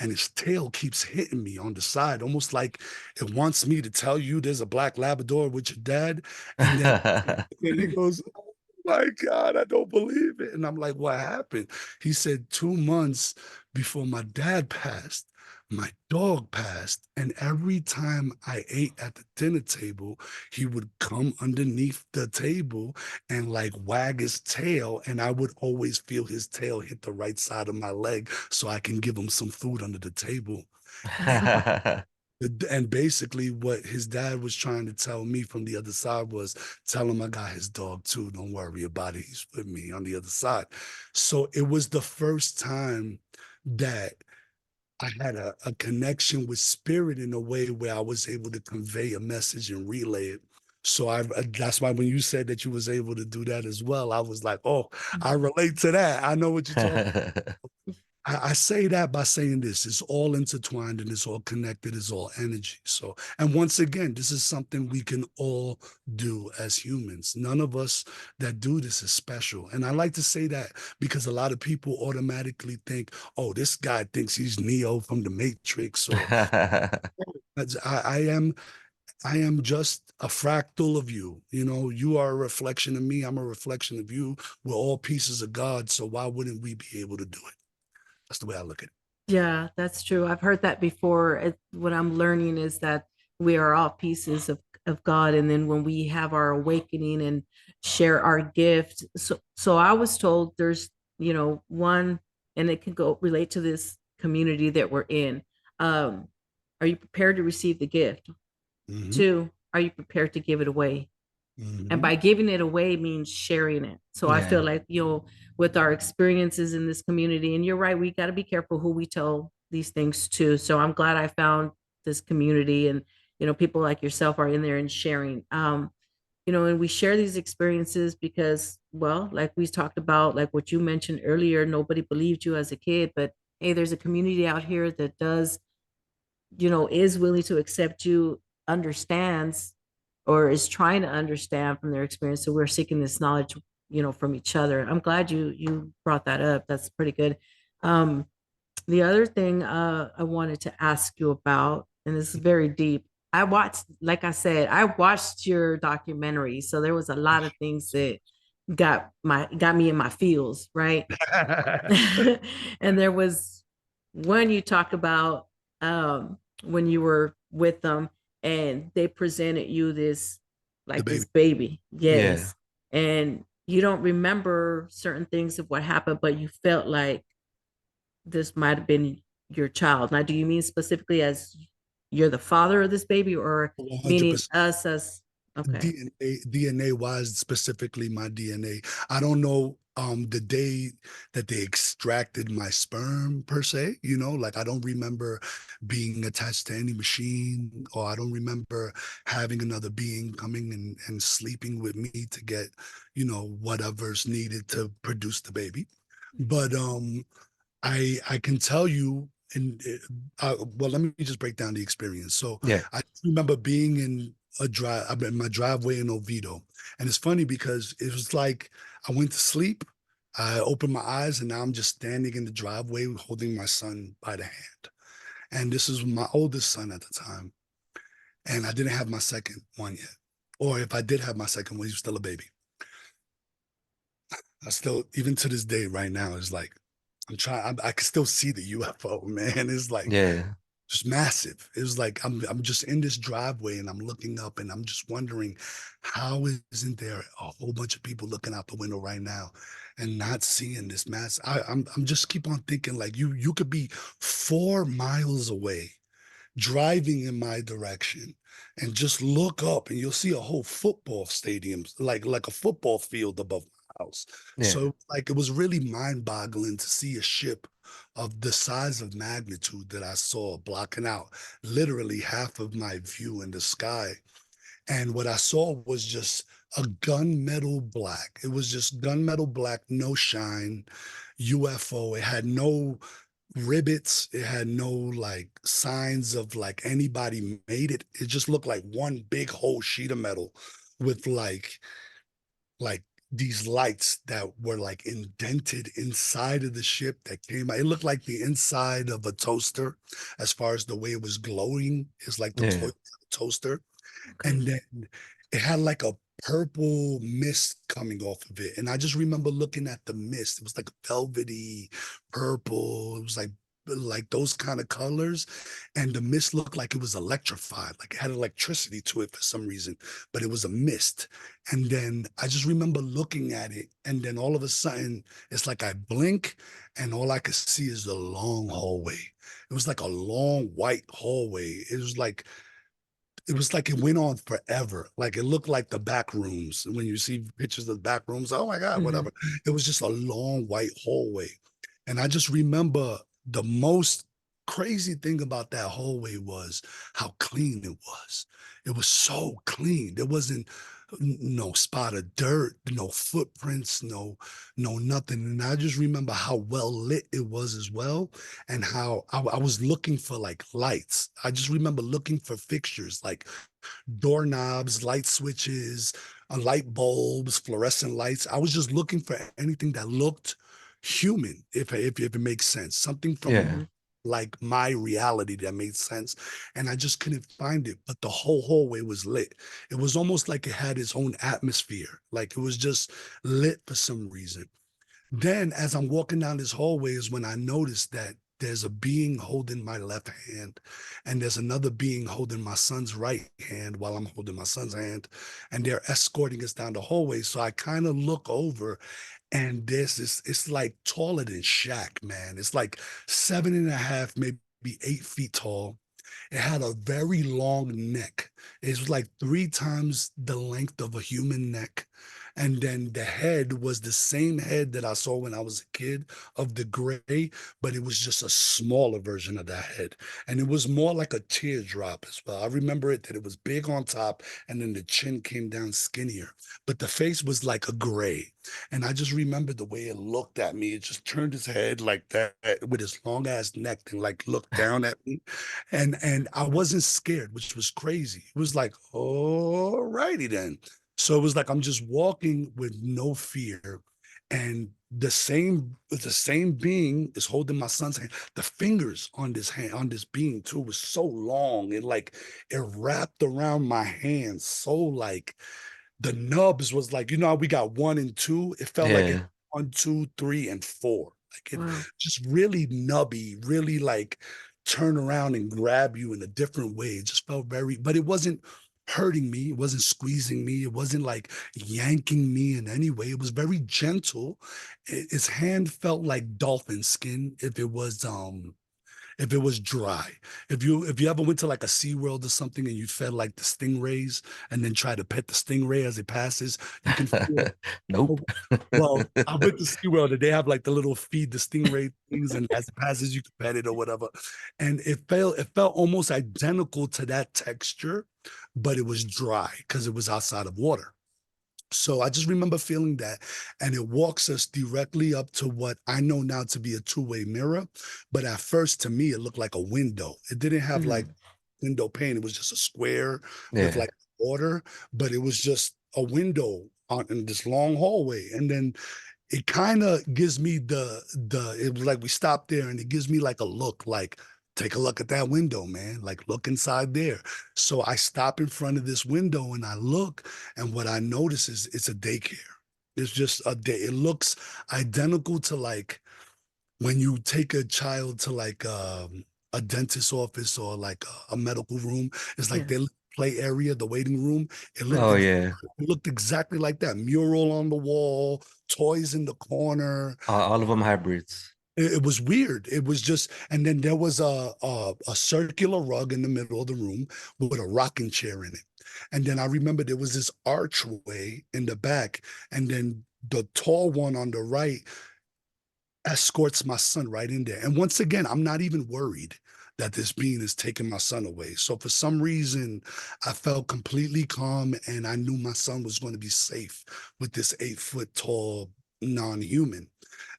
and his tail keeps hitting me on the side, almost like it wants me to tell you there's a black Labrador with your dad. And then, then he goes, oh my God, I don't believe it. And I'm like, what happened? He said, 2 months before my dad passed, my dog passed. And every time I ate at the dinner table, he would come underneath the table and like wag his tail. And I would always feel his tail hit the right side of my leg so I can give him some food under the table. And basically, what his dad was trying to tell me from the other side was, tell him I got his dog too. Don't worry about it. He's with me on the other side. So it was the first time that I had a connection with spirit in a way where I was able to convey a message and relay it. So that's why when you said that you was able to do that as well, I was like, oh, I relate to that. I know what you're talking about. I say that by saying this, it's all intertwined and it's all connected, it's all energy. So, and once again, this is something we can all do as humans. None of us that do this is special. And I like to say that because a lot of people automatically think, oh, this guy thinks he's Neo from the Matrix. Or I am just a fractal of you. You know, you are a reflection of me. I'm a reflection of you. We're all pieces of God. So why wouldn't we be able to do it? That's the way I look at it. Yeah, that's true. I've heard that before. What I'm learning is that we are all pieces of God. And then when we have our awakening and share our gift. So I was told there's, one, and it can go relate to this community that we're in. Are you prepared to receive the gift? Mhm, 2, are you prepared to give it away? And mhm. by giving it away means sharing it. So I feel Yeah. like, with our experiences in this community, and you're right, we got to be careful who we tell these things to. So I'm glad I found this community, and, people like yourself are in there and sharing. And we share these experiences because, well, like we talked about, like what you mentioned earlier, nobody believed you as a kid, but hey, there's a community out here that does, is willing to accept you, understands, or is trying to understand from their experience. So we're seeking this knowledge, from each other. I'm glad you brought that up. That's pretty good. Um, the other thing I wanted to ask you about, and this is very deep. Like I said, I watched your documentary, so there was a lot of things that got me in my feels, right? And there was one you talk about when you were with them and they presented you this The like baby. this baby. Yeah. Yes. And you don't remember certain things of what happened, but you felt like this might have been your child. Now, do you mean specifically as you're the father of this baby, or meaning 100%. us as okay? DNA wise, specifically my DNA. I don't know the day that they extracted my sperm per se, you know, like I don't remember being attached to any machine, or I don't remember having another being coming and sleeping with me to get, you know, whatever's needed to produce the baby. But I can tell you, and well, let me just break down the experience. So Yeah. I remember being in in my driveway in Oviedo, and it's funny because it was like I went to sleep, I opened my eyes, and now I'm just standing in the driveway holding my son by the hand. And this is my oldest son at the time, and I didn't have my second one yet, or if I did have my second one, he was still a baby. I still, even to this day, right now, is like I'm trying. I can still see the UFO, man. It's like Yeah. just massive. It was like I'm just in this driveway and I'm looking up and I'm just wondering, how isn't there a whole bunch of people looking out the window right now and not seeing this mass? I'm just keep on thinking like you could be 4 miles away driving in my direction and just look up and you'll see a whole football stadium, like a football field above my house. Yeah. So like it was really mind-boggling to see a ship of the size of magnitude that I saw blocking out literally half of my view in the sky. And what I saw was just a gunmetal black. It was just gunmetal black, no shine UFO. It had no rivets. It had no like signs of like anybody made it. It just looked like one big whole sheet of metal with like these lights that were like indented inside of the ship that came out. It looked like the inside of a toaster as far as the way it was glowing is like the Yeah. toaster. Okay. And then it had like a purple mist coming off of it. And I just remember looking at the mist. It was like velvety purple. It was like those kind of colors. And the mist looked like it was electrified, like it had electricity to it for some reason, but it was a mist. And then I just remember looking at it. And then all of a sudden, it's like I blink and all I could see is the long hallway. It was like a long white hallway. It was like it went on forever. Like it looked like the back rooms. When you see pictures of the back rooms, oh my God, Mhm. whatever. It was just a long white hallway. And I just remember the most crazy thing about that hallway was how clean it was. It was so clean. There wasn't no spot of dirt, no footprints, no nothing. And I just remember how well lit it was as well, and how I was looking for like lights. I just remember looking for fixtures like doorknobs, light switches, light bulbs, fluorescent lights. I was just looking for anything that looked human, if it makes sense, something from Yeah. Mhm. like my reality that made sense. And I just couldn't find it. But the whole hallway was lit. It was almost like it had its own atmosphere. Like it was just lit for some reason. Then, as I'm walking down this hallway, is when I noticed that there's a being holding my left hand, and there's another being holding my son's right hand while I'm holding my son's hand, and they're escorting us down the hallway. So I kind of look over, and it's like taller than Shaq, man. It's like 7.5, maybe 8 feet tall. It had a very long neck. It was like 3 times the length of a human neck. And then the head was the same head that I saw when I was a kid of the gray, but it was just a smaller version of that head. And it was more like a teardrop as well. I remember it that it was big on top and then the chin came down skinnier, but the face was like a gray. And I just remember the way it looked at me. It just turned its head like that with its long ass neck and like looked down at me. And I wasn't scared, which was crazy. It was like, all righty then. So it was like I'm just walking with no fear. And the same being is holding my son's hand. The fingers on this hand, on this being too, was so long. It wrapped around my hand so like the nubs was like, you know how we got 1 and 2? It felt like it Yeah. 1, 2, 3, and 4. Like it Wow. just really nubby, really like turn around and grab you in a different way. It just felt very, but it wasn't hurting me. It wasn't squeezing me. It wasn't like yanking me in any way. It was very gentle. Its hand felt like dolphin skin if it was dry. If you ever went to like a SeaWorld or something and you fed like the stingrays and then try to pet the stingray as it passes, you can feel. Nope. Well, I went to SeaWorld and they have like the little feed the stingray things, and as it passes, you can pet it or whatever. And it felt almost identical to that texture, but it was dry because it was outside of water. So I just remember feeling that, and it walks us directly up to what I know now to be a two-way mirror. But at first, to me, it looked like a window. It didn't have like Mhm. window pane. It was just a square with Yeah. like water, but it was just a window on in this long hallway. And then it kind of gives me it was like we stopped there and it gives me like a look like, take a look at that window, man, like look inside there. So I stop in front of this window and I look, and what I notice is it's a daycare. It's just a day. It looks identical to like when you take a child to like a dentist office or like a medical room. It's like Yeah. their play area, the waiting room. It looked Oh yeah. it looked exactly like that. Mural on the wall, toys in the corner. All of them hybrids. It was weird. It was just, and then there was a circular rug in the middle of the room with a rocking chair in it. And then I remember there was this archway in the back, and then the tall one on the right escorts my son right in there. And once again, I'm not even worried that this being is taking my son away. So for some reason, I felt completely calm, and I knew my son was going to be safe with this 8 foot tall non-human.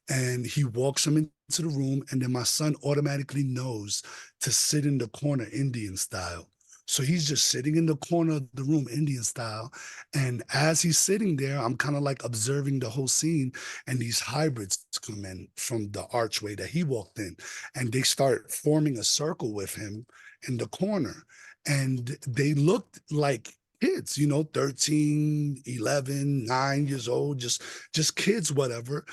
And he walks him into the room, and then my son automatically knows to sit in the corner Indian style. So he's just sitting in the corner of the room Indian style, and as he's sitting there, I'm kind of like observing the whole scene, and these hybrids come in from the archway that he walked in, and they start forming a circle with him in the corner, and they looked like kids, 13, 11, 9 years old, just kids, whatever,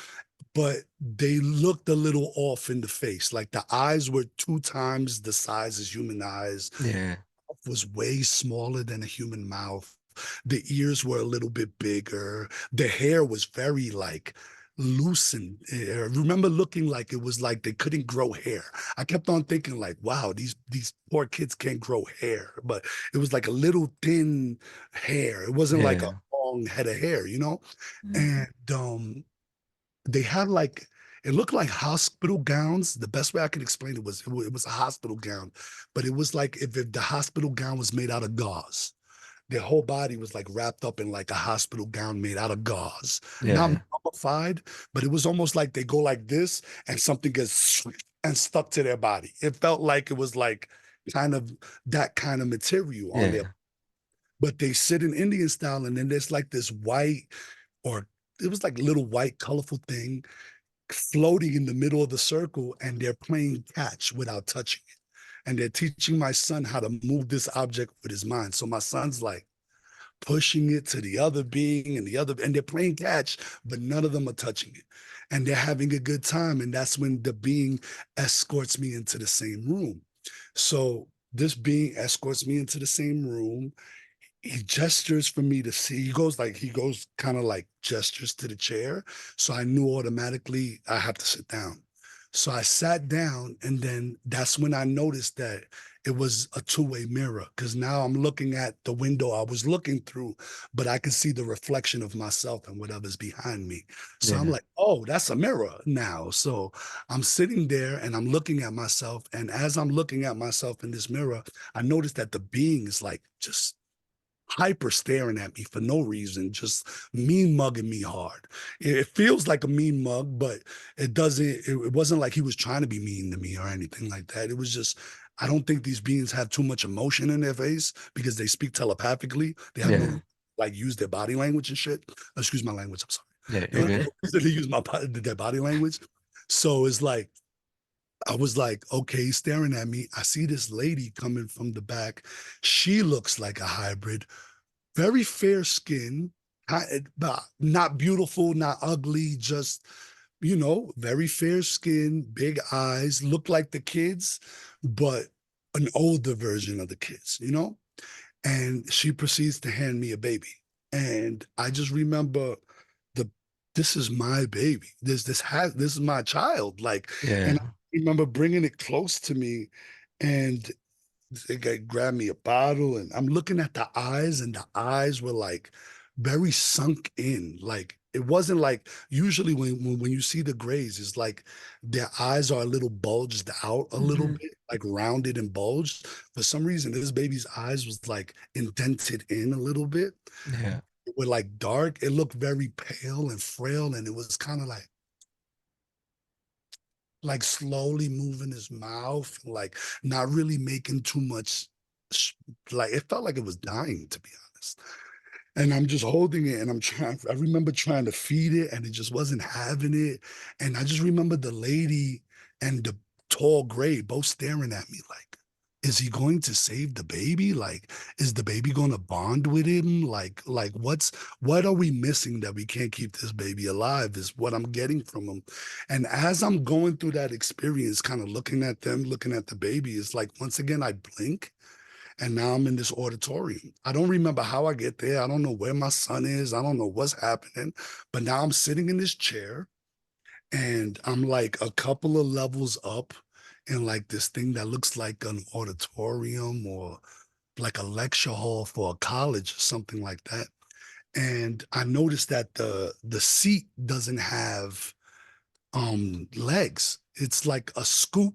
but they looked a little off in the face. Like the eyes were 2 times the size as human eyes, Yeah. was way smaller than a human mouth. The ears were a little bit bigger. The hair was very like loosened. I remember looking like it was like they couldn't grow hair. I kept on thinking like, wow, these poor kids can't grow hair, but it was like a little thin hair. It wasn't like a Yeah. long head of hair. Mhm. And they had like, it looked like hospital gowns. The best way I could explain it was it was a hospital gown, but it was like if the hospital gown was made out of gauze. Their whole body was like wrapped up in like a hospital gown made out of gauze, not Yeah. mummified, but it was almost like they go like this and something gets and stuck to their body. It felt like it was like kind of that kind of material on their, Yeah. but they sit in Indian style, and then there's like this white, or it was like little white colorful thing floating in the middle of the circle, and they're playing catch without touching it. And they're teaching my son how to move this object with his mind. So my son's like pushing it to the other being and the other, and they're playing catch, but none of them are touching it. And they're having a good time. And that's when the being escorts me into the same room. So this being escorts me into the same room. He gestures for me to see. He goes kind of like gestures to the chair. So I knew automatically I have to sit down. So I sat down, and then that's when I noticed that it was a two-way mirror, because now I'm looking at the window I was looking through, but I can see the reflection of myself and whatever's behind me. So I'm Yeah. like, oh, that's a mirror now. So I'm sitting there and I'm looking at myself. And as I'm looking at myself in this mirror, I noticed that the being is like just hyper staring at me for no reason, just mean mugging me hard. It feels like a mean mug, but it doesn't, it wasn't like he was trying to be mean to me or anything like that. It was just, I don't think these beings have too much emotion in their face because they speak telepathically. They have Yeah. no like use their body language and shit. Excuse my language, I'm sorry. Yeah. They You're don't good. they use their body language. So it's like I was like, okay, he's staring at me. I see this lady coming from the back. She looks like a hybrid, very fair skin, not beautiful, not ugly, just, very fair skin, big eyes, look like the kids, but an older version of the kids. and she proceeds to hand me a baby. And I just remember the this is my baby. This is my child. Like, and I Yeah. remember bringing it close to me, and the guy grabbed me a bottle, and I'm looking at the eyes, and the eyes were like very sunk in. Like it wasn't like usually when you see the grays, it's like their eyes are a little bulged out a little Mhm. bit, like rounded and bulged. For some reason, this baby's eyes was like indented in a little bit. Yeah. It were like dark. It looked very pale and frail, and it was kind of like slowly moving his mouth, like not really making too much. Like it felt like it was dying, to be honest. And I'm just holding it, and I remember trying to feed it, and it just wasn't having it. And I just remember the lady and the tall gray both staring at me like, is he going to save the baby? Like, is the baby going to bond with him? Like what are we missing that we can't keep this baby alive is what I'm getting from him. And as I'm going through that experience, kind of looking at them, looking at the baby, it's like once again I blink, and now I'm in this auditorium. I don't remember how I get there. I don't know where my son is. I don't know what's happening. But now I'm sitting in this chair, and I'm like a couple of levels up in like this thing that looks like an auditorium or like a lecture hall for a college or something like that. And I noticed that the seat doesn't have legs. It's like a scoop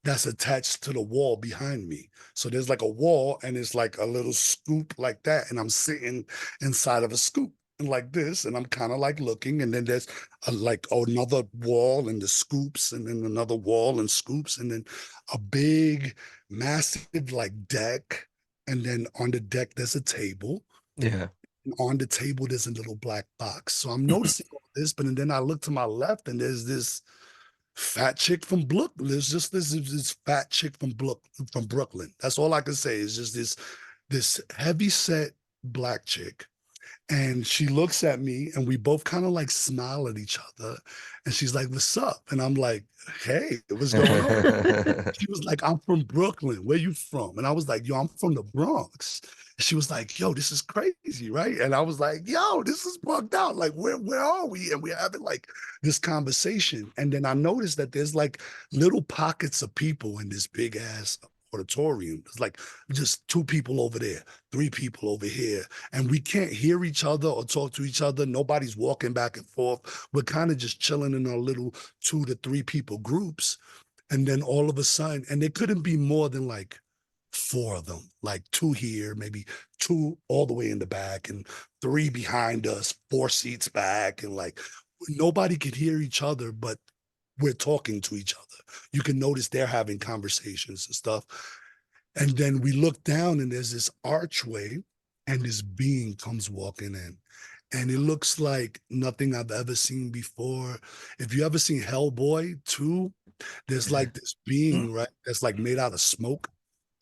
that's attached to the wall behind me. So there's like a wall, and it's like a little scoop like that, and I'm sitting inside of a scoop and like this, and I'm kind of like looking, and then there's like another wall and the scoops, and then another wall and scoops, and then a big massive like deck, and then on the deck there's a table, Yeah. and on the table there's a little black box. So I'm noticing all this, but and then I look to my left, and there's this fat chick from Brooklyn. There's just this fat chick from Brooklyn. That's all I can say is just this heavy set black chick. And she looks at me, and we both kind of like smile at each other. And she's like, "What's up?" And I'm like, "Hey, what's going on?" She was like, "I'm from Brooklyn. Where you from?" And I was like, "Yo, I'm from the Bronx." She was like, "Yo, this is crazy, right?" And I was like, "Yo, this is bugged out. Like, where are we?" And we're having like this conversation. And then I noticed that there's like little pockets of people in this big ass auditorium. It's like just two people over there, three people over here, and we can't hear each other or talk to each other. Nobody's walking back and forth. We're kind of just chilling in our little 2 to 3 people groups. And then all of a sudden, and there couldn't be more than like 4 of them, like 2 here, maybe 2 all the way in the back, and 3 behind us, 4 seats back. And like nobody could hear each other, but we're talking to each other. You can notice they're having conversations and stuff. And then we look down, and there's this archway, and this being comes walking in. And it looks like nothing I've ever seen before. If you ever seen Hellboy 2, there's like this being, right? That's like made out of smoke.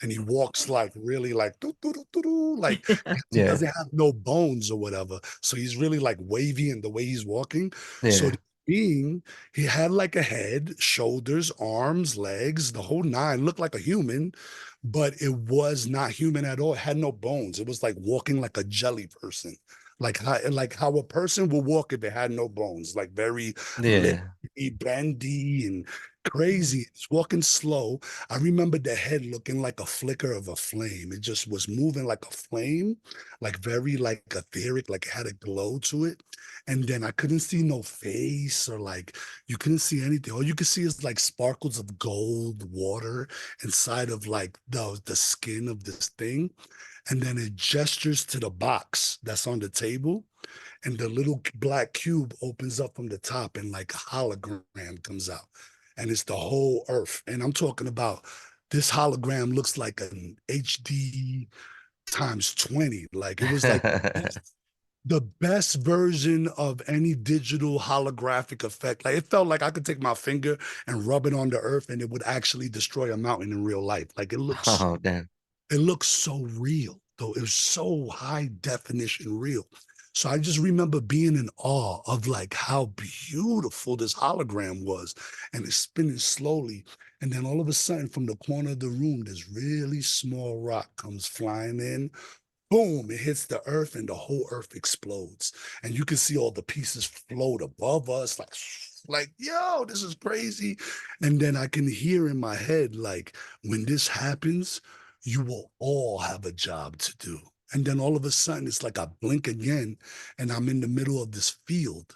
And he walks like really like doo, doo, doo, doo, doo, like he Yeah. doesn't have no bones or whatever. So he's really like wavy in the way he's walking. So Yeah. the being, he had like a head, shoulders, arms, legs, the whole nine, looked like a human, but it was not human at all. It had no bones. It was like walking like a jelly person. Like how a person would walk if it had no bones, like very Yeah. bendy and crazy. It's walking slow. I remember the head looking like a flicker of a flame. It just was moving like a flame, like very like etheric, like it had a glow to it. And then I couldn't see no face, or like you couldn't see anything. All you could see is like sparkles of gold water inside of like the skin of this thing. And then it gestures to the box that's on the table, and the little black cube opens up from the top, and like a hologram comes out, and it's the whole earth. And I'm talking about this hologram looks like an HD times 20. Like it was like the best version of any digital holographic effect. Like it felt like I could take my finger and rub it on the earth, and it would actually destroy a mountain in real life. Like Oh, damn. it looks so real, though. It was so high definition real. So I just remember being in awe of like how beautiful this hologram was, and it's spinning slowly. And then all of a sudden, from the corner of the room, this really small rock comes flying in, boom, it hits the earth and the whole earth explodes. And you can see all the pieces float above us, like, yo, this is crazy. And then I can hear in my head, like, when this happens, you will all have a job to do. And then all of a sudden, it's like I blink again, and I'm in the middle of this field.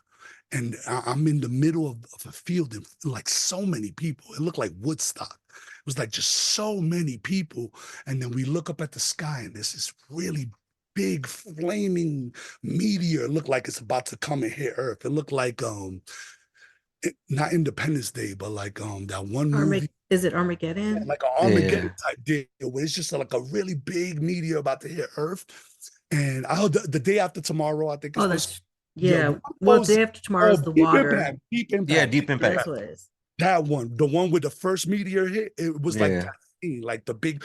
And I'm in the middle of a field, and like so many people. It looked like Woodstock. It was like just so many people. And then we look up at the sky, and there's this really big flaming meteor. It looked like it's about to come and hit Earth. It looked like not Independence Day, but like that one movie, Is it Armageddon? like an Armageddon type deal, where it's just like a really big meteor about to hit Earth. And the day after tomorrow, I think it's Oh, supposed that's yeah, yeah. Well, day after tomorrow is the Deep water. Impact, Deep Impact. Yeah, Deep Impact. That's what it is. That one, the one with the first meteor hit, it was like Yeah. that scene, like the big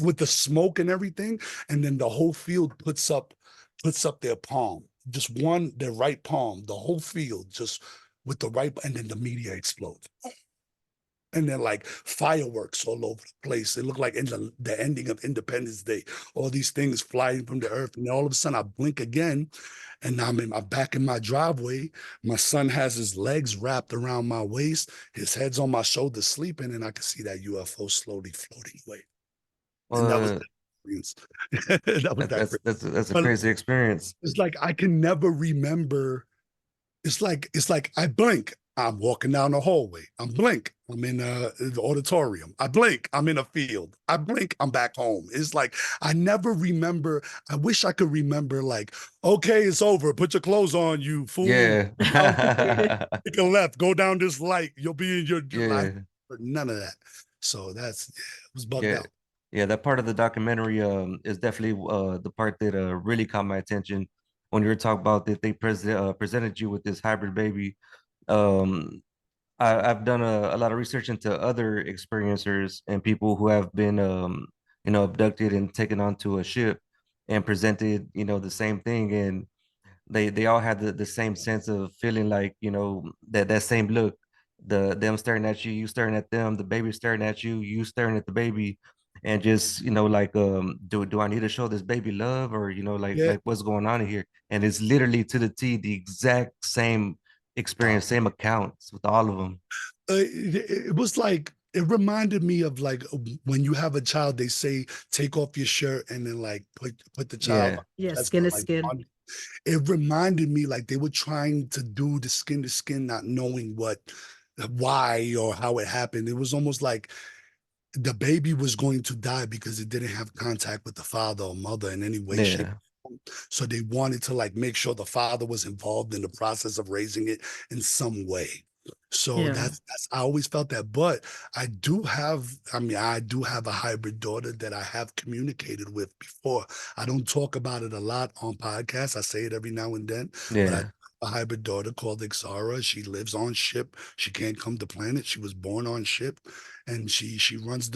with the smoke and everything, and then the whole field puts up their palm, just their right palm, the whole field just with the right, and then the meteor explodes. And then like fireworks all over the place. It looked like in the ending of Independence Day, all these things flying from the earth. And then all of a sudden I blink again, and I'm back in my driveway. My son has his legs wrapped around my waist, his head's on my shoulder sleeping, and I can see that UFO slowly floating away. And that was Well, the experience. That was that. that's a But crazy experience. it's like I can never remember. It's like I blink, I'm walking down the hallway. I blink, I'm in the auditorium. I blink, I'm in a field. I blink, I'm back home. It's like I never remember. I wish I could remember, like, okay, it's over. Put your clothes on, you fool. Yeah. Take a left, go down this light. You'll be in your Yeah. life. None of that. So that's it was bugged Yeah. out. Yeah, that part of the documentary is definitely the part that really caught my attention when you were talking about that they presented you with this hybrid baby. Um, I've done a lot of research into other experiencers and people who have been abducted and taken onto a ship and presented the same thing, and they all had the same sense of feeling, like that same look, them staring at you, you staring at them, the baby staring at you, you staring at the baby, and just like, do I need to show this baby love, or Yeah. like what's going on here? And it's literally to the T the exact same experience, same accounts with all of them. It was like it reminded me of like when you have a child, they say take off your shirt and then like put the child. Yeah. Yeah, That's skin what, to like, skin. it reminded me like they were trying to do the skin to skin, not knowing why or how it happened. It was almost like the baby was going to die because it didn't have contact with the father or mother in any way, shape. Yeah. So they wanted to like make sure the father was involved in the process of raising it in some way. So Yeah. that's I always felt that. But I do have a hybrid daughter that I have communicated with before. I don't talk about it a lot on podcasts. I say it every now and then, but I Yeah. have a hybrid daughter called Ixara. She lives on ship. She can't come to planet. She was born on ship, and she runs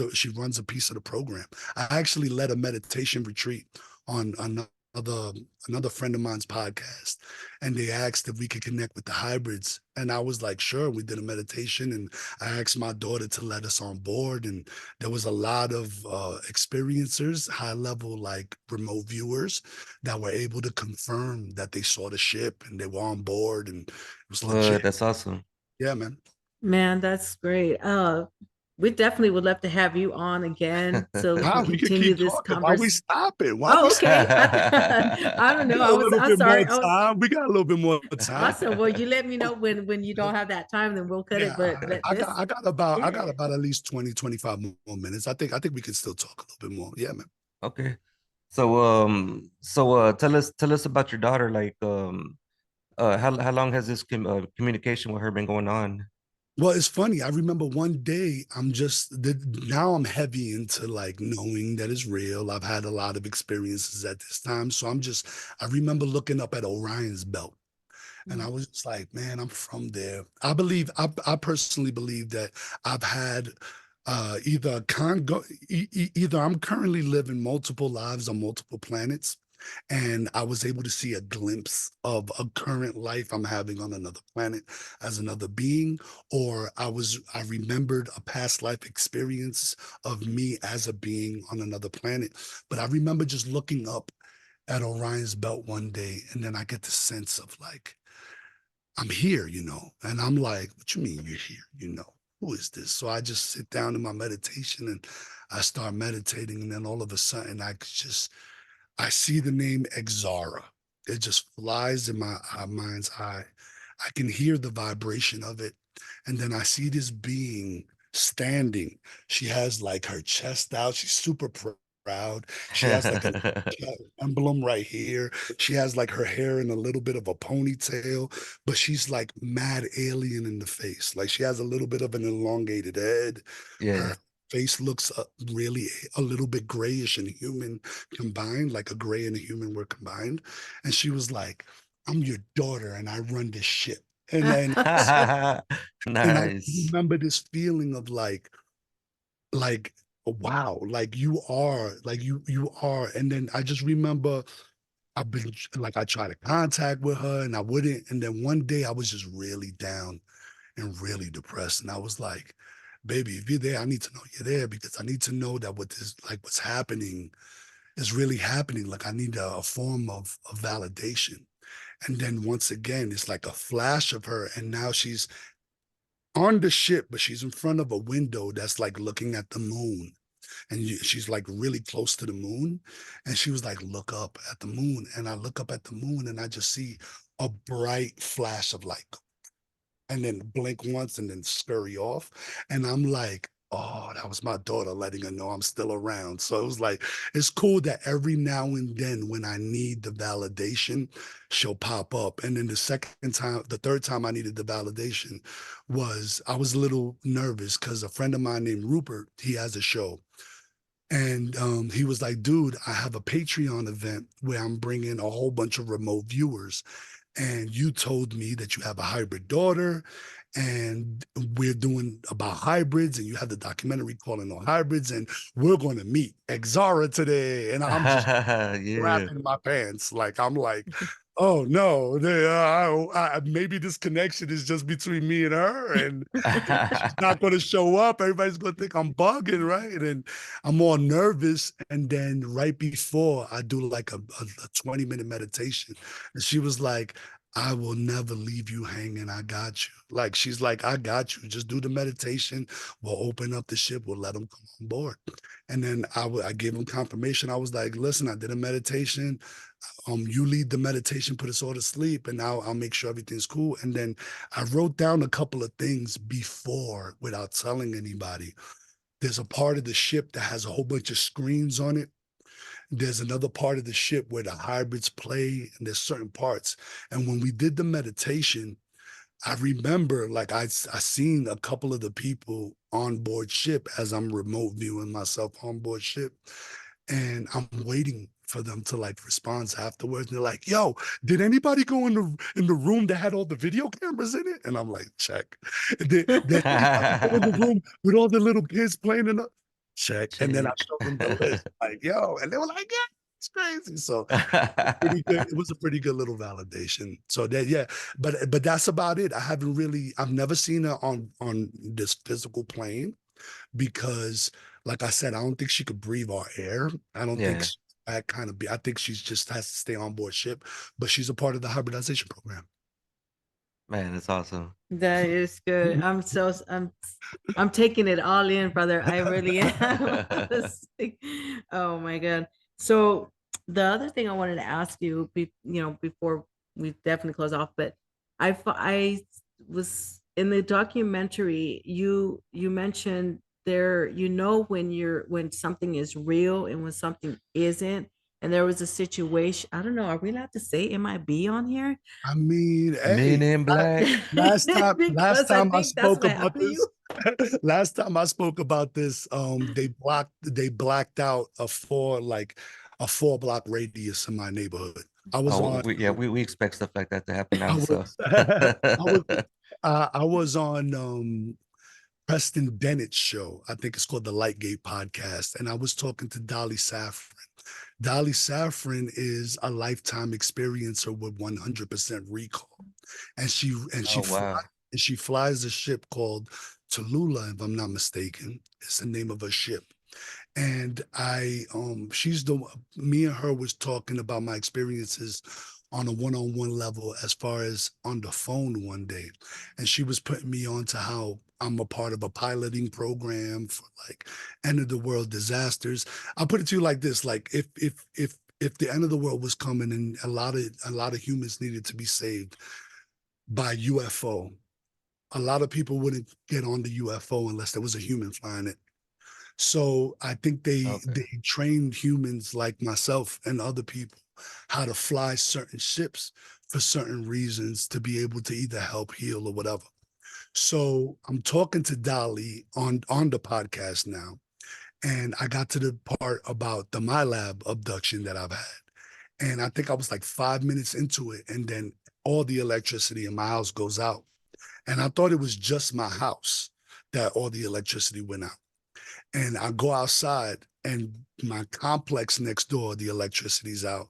a piece of the program. I actually led a meditation retreat on another friend of mine's podcast, and they asked if we could connect with the hybrids, and I was like, sure. We did a meditation, and I asked my daughter to let us on board, and there was a lot of experiencers, high level, like remote viewers, that were able to confirm that they saw the ship and they were on board, and it was legit. That's awesome. Yeah, man. Man, that's great. We definitely would love to have you on again so we can We could continue keep this talking. Why we conversation. stopping? Why Oh, we okay. I don't We know. got a little I'm bit sorry. more time. We got a little bit more time. Awesome. Well, you let me know when you don't have that time, then we'll cut it. But I this, got about at least 20, 25 more minutes. I think we can still talk a little bit more. Yeah, man. Okay. So tell us about your daughter. Like, how long has this communication with her been going on? Well, it's funny. I remember one day now I'm heavy into like knowing that it's real. I've had a lot of experiences at this time. So I remember looking up at Orion's belt, and I was just like, man, I'm from there. I personally believe that I've had either I'm currently living multiple lives on multiple planets, And I was able to see a glimpse of a current life I'm having on another planet as another being, or I remembered a past life experience of me as a being on another planet. But I remember just looking up at Orion's belt one day, and then I get the sense of like, I'm here, and I'm like, what you mean you're here? Who is this? So I just sit down in my meditation and I start meditating, and then all of a sudden I see the name Exara. It just flies in my mind's eye. I can hear the vibration of it. And then I see this being standing. She has like her chest out. She's super proud. She has like a emblem right here. She has like her hair in a little bit of a ponytail, but she's like mad alien in the face. Like she has a little bit of an elongated head. Yeah. Her face looks really a little bit grayish and human combined, like a gray and a human were combined. And she was like, I'm your daughter and I run this ship. And then and I Nice. remember this feeling of like, wow, like you are. And then I just remember I've been like I tried to contact with her and I wouldn't. And then one day I was just really down and really depressed. And I was like, baby, if you're there, I need to know you're there because I need to know that what's happening is really happening. Like I need a form of validation. And then once again, it's like a flash of her. And now she's on the ship, but she's in front of a window that's like looking at the moon. And she's like really close to the moon. And she was like, look up at the moon. And I look up at the moon and I just see a bright flash of light and then blink once and then scurry off. And I'm like, oh, that was my daughter letting her know I'm still around. So it was like, it's cool that every now and then when I need the validation, she'll pop up. And then the third time I needed the validation I was a little nervous because a friend of mine named Rupert, he has a show. And he was like, dude, I have a Patreon event where I'm bringing a whole bunch of remote viewers. And you told me that you have a hybrid daughter and we're doing about hybrids and you have the documentary calling on hybrids and we're going to meet Exara today. And I'm just Yeah. crapping my pants. Like, I'm like, oh no, maybe this connection is just between me and her and she's not going to show up. Everybody's going to think I'm bugging, right? And I'm all nervous. And then right before I do like a 20-minute meditation, and she was like, I will never leave you hanging. I got you. Like, she's like, I got you. Just do the meditation. We'll open up the ship. We'll let them come on board. And then I gave him confirmation. I was like, listen, I did a meditation. You lead the meditation, put us all to sleep, and now I'll make sure everything's cool. And then I wrote down a couple of things before without telling anybody. There's a part of the ship that has a whole bunch of screens on it. There's another part of the ship where the hybrids play, and there's certain parts. And when we did the meditation, I remember like I seen a couple of the people on board ship as I'm remote viewing myself on board ship. And I'm waiting for them to like respond afterwards. They're like, yo, did anybody go in the room that had all the video cameras in it? And I'm like, check. Did anybody go in the room with all the little kids playing in the check? And then I Check. showed them the list, like, yo, and they were like, yeah, it's crazy. So pretty good. It was a pretty good little validation. So that, yeah, but that's about it. I've never seen her on this physical plane because, like I said, I don't think she could breathe our air. I don't think Yeah. that kind of I think she's just has to stay on board ship, but she's a part of the hybridization program. Man, that's awesome. That is good. I'm taking it all in, brother. I really am. Oh my God. So the other thing I wanted to ask you, before we definitely close off, but I was in the documentary, you mentioned there, when something is real and when something isn't. And there was a situation, I don't know, are we allowed to say MIB on here? I mean, Men hey, in Black. last Because I time I think that's spoke what about happened to this, you. last time I spoke about this, they blacked out a 4-block radius in my neighborhood. I was Oh, on we expect stuff like that to happen I now. So was I was on Preston Dennett's show. I think it's called the Lightgate Podcast. And I was talking to Dolly Saffron. Dolly Saffron is a lifetime experiencer with 100% recall, and Oh wow. she flies a ship called Tallulah, if I'm not mistaken. It's the name of a ship. And she's the me and her was talking about my experiences on a one-on-one level as far as on the phone one day, and she was putting me on to how I'm a part of a piloting program for like end of the world disasters. I'll put it to you like this: like if the end of the world was coming and a lot of humans needed to be saved by UFO, a lot of people wouldn't get on the UFO unless there was a human flying it. So I think Okay. they trained humans like myself and other people how to fly certain ships for certain reasons to be able to either help heal or whatever. So I'm talking to Dolly on the podcast now, and I got to the part about the MyLab abduction that I've had, and I think I was like 5 minutes into it, and then all the electricity in my house goes out, and I thought it was just my house that all the electricity went out. And I go outside and my complex next door, the electricity's out.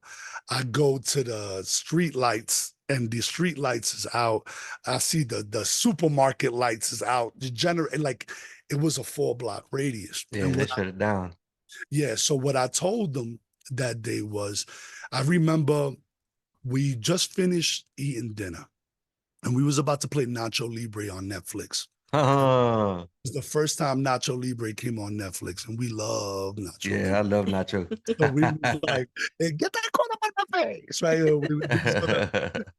I go to the street lights and the street lights is out. I see the supermarket lights is out. The generate like it was a 4 block radius. Yeah, And they what shut it down. yeah, so what I told them that day was I remember we just finished eating dinner and we was about to play Nacho Libre on Netflix. Oh, It was the first time Nacho Libre came on Netflix, and we love Nacho yeah, Libre. I love nacho. So we was like, "Hey, get that corn up on my face," right?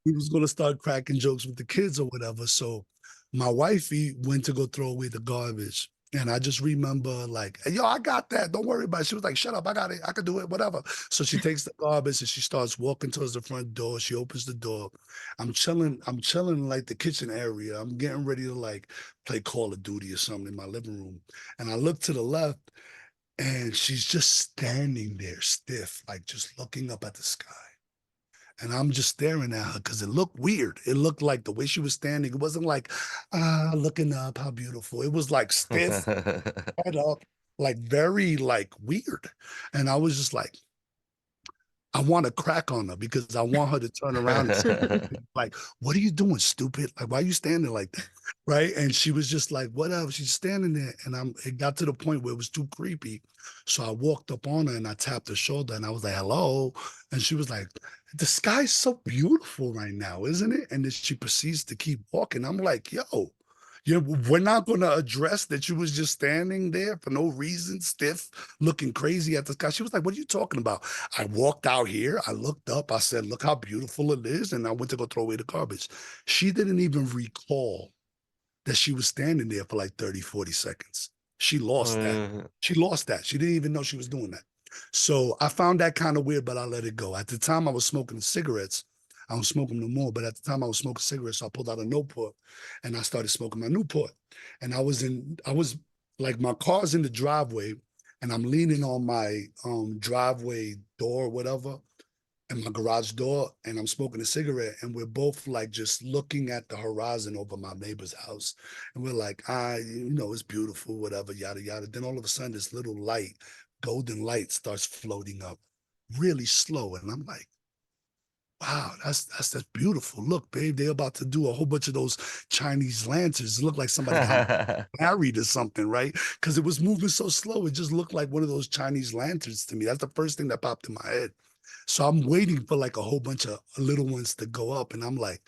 We was gonna start cracking jokes with the kids or whatever. So my wifey went to go throw away the garbage. And I just remember like, "Hey, yo, I got that. Don't worry about it." She was like, "Shut up, I got it. I can do it, whatever." So she takes the garbage and she starts walking towards the front door. She opens the door. I'm chilling in like the kitchen area. I'm getting ready to like play Call of Duty or something in my living room. And I look to the left and she's just standing there stiff, like just looking up at the sky. And I'm just staring at her because it looked weird. It looked like the way she was standing, it wasn't like, looking up, how beautiful. It was like stiff, head up, like very like weird. And I was just like, I want to crack on her because I want her to turn around and say, like, what are you doing, stupid? Like, why are you standing like that? Right. And she was just like, whatever. She's standing there. And it got to the point where it was too creepy. So I walked up on her and I tapped her shoulder and I was like, hello. And she was like, the sky's so beautiful right now, isn't it? And then she proceeds to keep walking. I'm like, yo, we're not going to address that you was just standing there for no reason, stiff, looking crazy at the sky. She was like, what are you talking about? I walked out here. I looked up. I said, look how beautiful it is. And I went to go throw away the garbage. She didn't even recall that she was standing there for like 30, 40 seconds. She lost that. She lost that. She didn't even know she was doing that. So I found that kind of weird, but I let it go. At the time I was smoking cigarettes. I don't smoke them no more, but at the time I was smoking cigarettes. So I pulled out a Newport and I started smoking my Newport. And I was like, my car's in the driveway and I'm leaning on my driveway door or whatever and my garage door and I'm smoking a cigarette and we're both like just looking at the horizon over my neighbor's house. And we're like, it's beautiful, whatever, yada, yada. Then all of a sudden this little light, golden light starts floating up really slow. And I'm like, wow, that's beautiful. Look, babe, they're about to do a whole bunch of those Chinese lanterns. It looked like somebody got married or something, right? Because it was moving so slow. It just looked like one of those Chinese lanterns to me. That's the first thing that popped in my head. So I'm waiting for like a whole bunch of little ones to go up. And I'm like,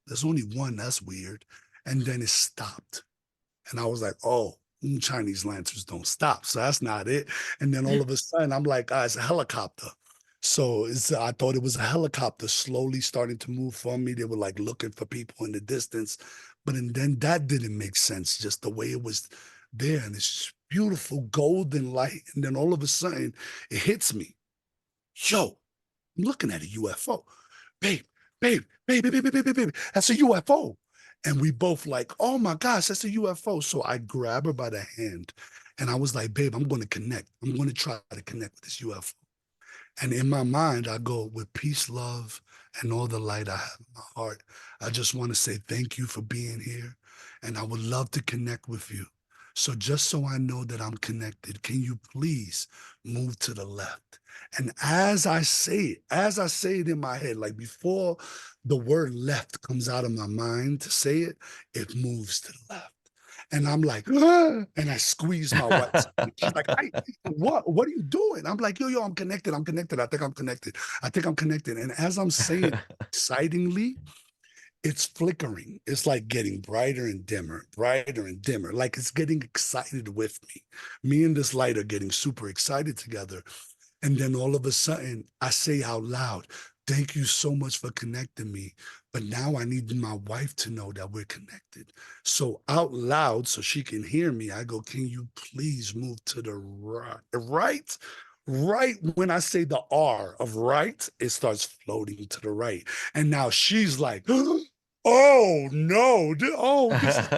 there's only one. That's weird. And then it stopped. And I was like, oh, Chinese lanterns don't stop. So that's not it. And then all of a sudden, I'm like, it's a helicopter. So I thought it was a helicopter slowly starting to move from me. They were like looking for people in the distance. But and then that didn't make sense, just the way it was there. And it's beautiful golden light. And then all of a sudden, it hits me. Yo, I'm looking at a UFO. Babe, babe, that's a UFO. And we both like, oh my gosh, that's a UFO. So I grab her by the hand and I was like, babe, I'm going to connect. I'm going to try to connect with this UFO. And in my mind, I go with peace, love, and all the light I have in my heart. I just want to say thank you for being here. And I would love to connect with you. So just so I know that I'm connected, can you please move to the left? And as I say it in my head, like before the word left comes out of my mind to say it, it moves to the left. And I'm like, "Ah," and I squeeze my wife's hand. She's like, what are you doing? I'm like, yo, I'm connected. I'm connected. I think I'm connected. I think I'm connected. And as I'm saying excitingly, it's flickering. It's like getting brighter and dimmer. Like it's getting excited with me. Me and this light are getting super excited together. And then all of a sudden, I say out loud, thank you so much for connecting me. But now I need my wife to know that we're connected. So out loud, so she can hear me, I go, can you please move to the right? Right? Right when I say the R of right, it starts floating to the right. And now she's like, oh no, this is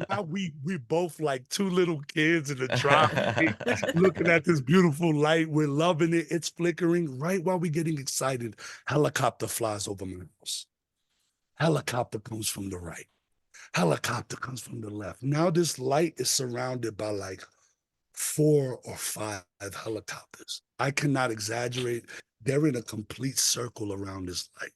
now we both like two little kids in the driveway looking at this beautiful light. We're loving it. It's flickering. Right while we're getting excited, helicopter flies over my house. Helicopter comes from the right. Helicopter comes from the left. Now this light is surrounded by like 4 or 5 helicopters. I cannot exaggerate. They're in a complete circle around this light.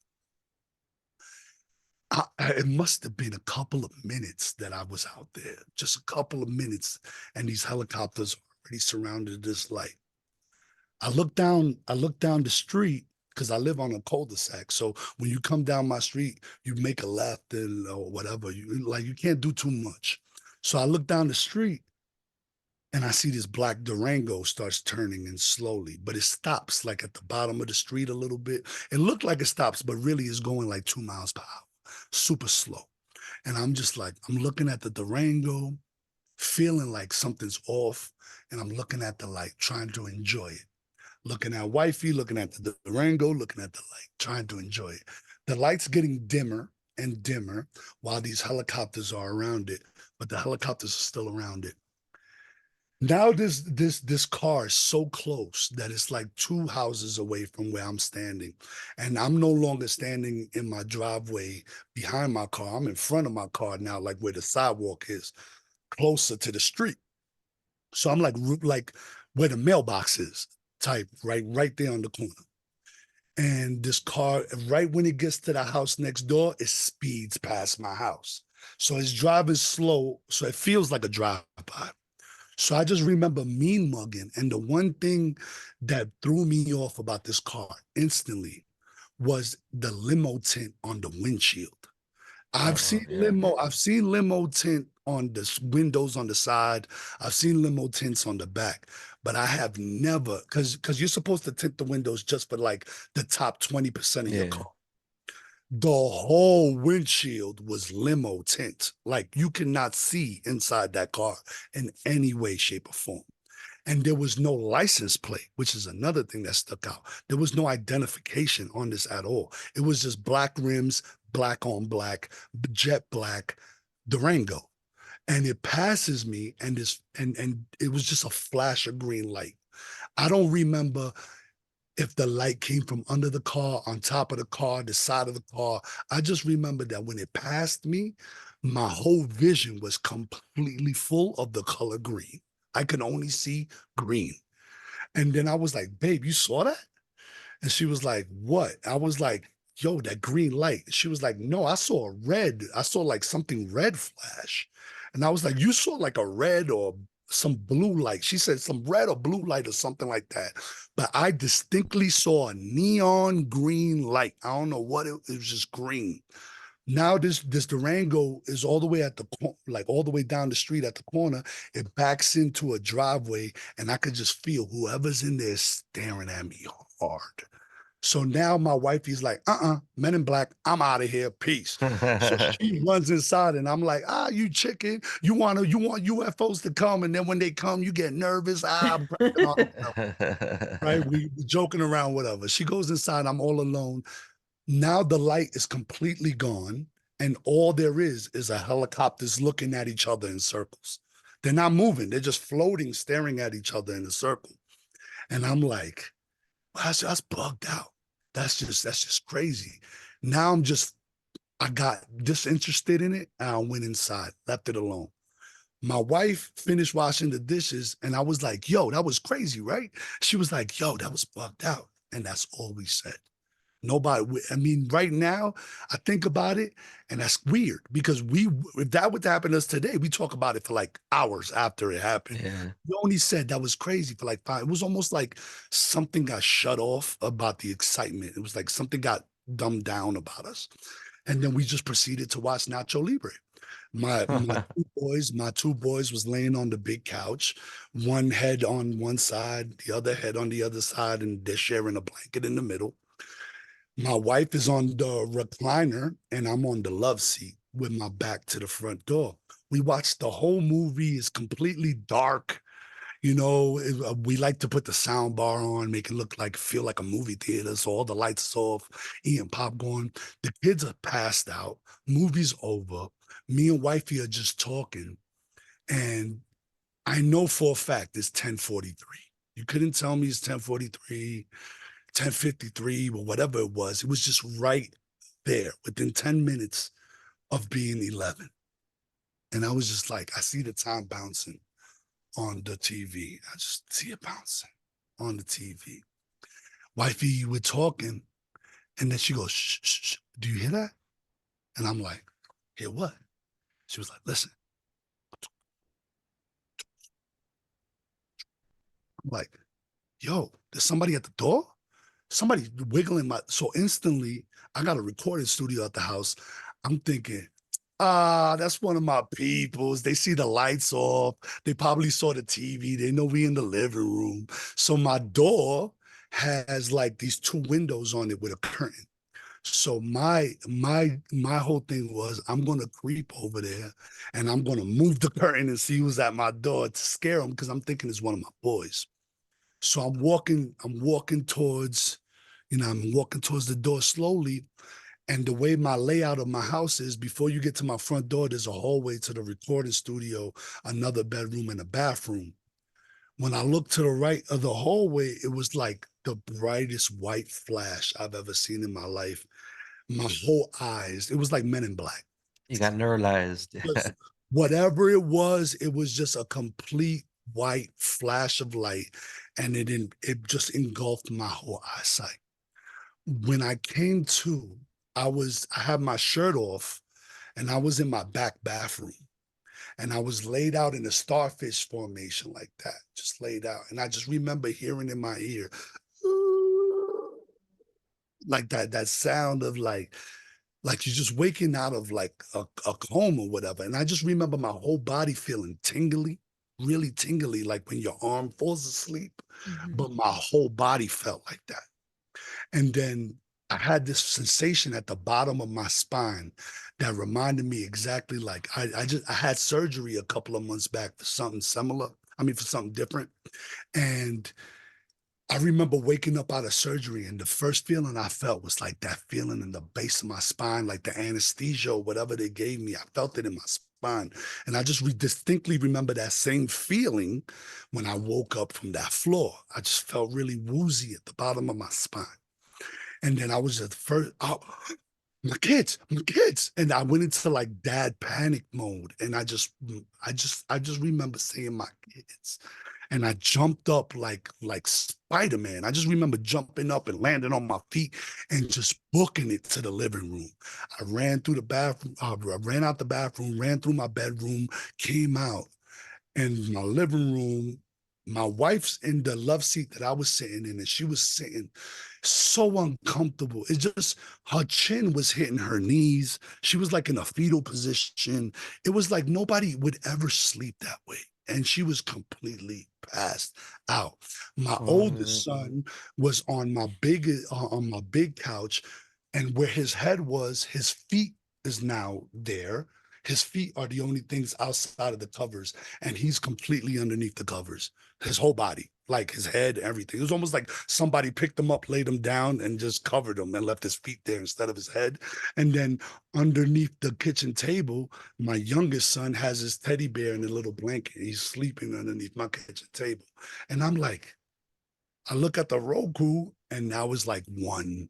It must have been a couple of minutes that I was out there, just a couple of minutes, and these helicopters already surrounded this light. I look down the street because I live on a cul-de-sac. So when you come down my street, you make a left and or whatever. You can't do too much. So I look down the street and I see this black Durango starts turning in slowly, but it stops like at the bottom of the street a little bit. It looked like it stops, but really is going like 2 miles per hour, super slow. And I'm just like, I'm looking at the Durango, feeling like something's off, and I'm looking at the light, trying to enjoy it. Looking at wifey, looking at the Durango, looking at the light, trying to enjoy it. The light's getting dimmer and dimmer while these helicopters are around it, but the helicopters are still around it. Now this car is so close that it's like 2 houses away from where I'm standing. And I'm no longer standing in my driveway behind my car. I'm in front of my car now, like where the sidewalk is, closer to the street. So I'm like where the mailbox is, type right there on the corner. And this car, right when it gets to the house next door, it speeds past my house. So it's driving slow, so it feels like a drive-by. So I just remember mean mugging. And the one thing that threw me off about this car instantly was the limo tint on the windshield. I've seen limo tint on the windows on the side. I've seen limo tints on the back, but I have never, because you're supposed to tint the windows just for like the top 20% of your car. The whole windshield was limo tint. Like you cannot see inside that car in any way, shape, or form. And there was no license plate, which is another thing that stuck out. There was no identification on this at all. It was just black rims, black on black, jet black Durango. And it passes me and it was just a flash of green light. I don't remember if the light came from under the car, on top of the car, the side of the car. I just remember that when it passed me, my whole vision was completely full of the color green. I could only see green. And then I was like, babe, you saw that? And she was like, what? I was like, yo, that green light. She was like, no, I saw a red. I saw like something red flash. And I was like, you saw like a red or some blue light. She said some red or blue light or something like that. But I distinctly saw a neon green light. I don't know what it was, just green. Now this Durango is all the way at the like all the way down the street at the corner. It backs into a driveway, and I could just feel whoever's in there staring at me hard. So now my wifey's like, Men in Black, I'm out of here, peace. So she runs inside, and I'm like, you chicken, you want UFOs to come, and then when they come, you get nervous. Right? We joking around, whatever. She goes inside, I'm all alone. Now the light is completely gone, and all there is a helicopters looking at each other in circles. They're not moving, they're just floating, staring at each other in a circle. And I'm like, well, that's bugged out. That's just crazy. Now I got disinterested in it, and I went inside, left it alone. My wife finished washing the dishes, and I was like, yo, that was crazy, right? She was like, yo, that was bugged out. And that's all we said. Nobody, I mean, right now, I think about it, and that's weird because if that would happen to us today, we talk about it for like hours after it happened. Yeah. We only said that was crazy for like 5. It was almost like something got shut off about the excitement. It was like something got dumbed down about us. And then we just proceeded to watch Nacho Libre. My two boys was laying on the big couch, one head on one side, the other head on the other side, and they're sharing a blanket in the middle. My wife is on the recliner and I'm on the love seat with my back to the front door. We watched the whole movie. It's completely dark. We like to put the sound bar on, make it feel like a movie theater. So all the lights are off, eating popcorn. The kids are passed out. Movie's over. Me and wifey are just talking. And I know for a fact it's 10:43. You couldn't tell me it's 10:43. 10:53 or whatever it was. It was just right there within 10 minutes of being 11. And I was just like, I see the time bouncing on the TV. I just see it bouncing on the TV. Wifey, we're talking. And then she goes, shh, shh, shh. Do you hear that? And I'm like, hear what? She was like, listen. I'm like, yo, there's somebody at the door? Somebody wiggling so instantly I got a recording studio at the house. I'm thinking, that's one of my peoples. They see the lights off. They probably saw the TV. They know we in the living room. So my door has like these 2 windows on it with a curtain. So my whole thing was I'm gonna creep over there and I'm gonna move the curtain and see who's at my door to scare them because I'm thinking it's one of my boys. So I'm walking towards, I'm walking towards the door slowly. And the way my layout of my house is, before you get to my front door, there's a hallway to the recording studio, another bedroom, and a bathroom. When I looked to the right of the hallway, it was like the brightest white flash I've ever seen in my life. My whole eyes, it was like Men in Black. You got neuralized. Whatever it was just a complete white flash of light, and it just engulfed my whole eyesight. When I came to, I had my shirt off and I was in my back bathroom and I was laid out in a starfish formation like that, just laid out. And I just remember hearing in my ear, like that sound of like you're just waking out of like a coma or whatever. And I just remember my whole body feeling tingly, really tingly, like when your arm falls asleep, but my whole body felt like that. And then I had this sensation at the bottom of my spine that reminded me exactly like I had surgery a couple of months back for something similar. I mean, for something different. And I remember waking up out of surgery, and the first feeling I felt was like that feeling in the base of my spine, like the anesthesia or whatever they gave me. I felt it in my spine. And I just distinctly remember that same feeling when I woke up from that floor. I just felt really woozy at the bottom of my spine. And then I was at first, my kids. And I went into like dad panic mode. And I just remember seeing my kids. And I jumped up like Spider-Man. I just remember jumping up and landing on my feet and just booking it to the living room. I ran through the bathroom, I ran out the bathroom, ran through my bedroom, came out. And my living room, my wife's in the love seat that I was sitting in, and she was sitting so uncomfortable. It just, her chin was hitting her knees. She was like in a fetal position. It was like nobody would ever sleep that way. And she was completely passed out. My oldest son was on my big couch, and where his head was, his feet is now there. His feet are the only things outside of the covers, and he's completely underneath the covers. His whole body, like his head, everything. It was almost like somebody picked him up, laid him down, and just covered him and left his feet there instead of his head. And then underneath the kitchen table, my youngest son has his teddy bear in a little blanket. He's sleeping underneath my kitchen table. And I'm like, I look at the Roku, and now it's like 1:50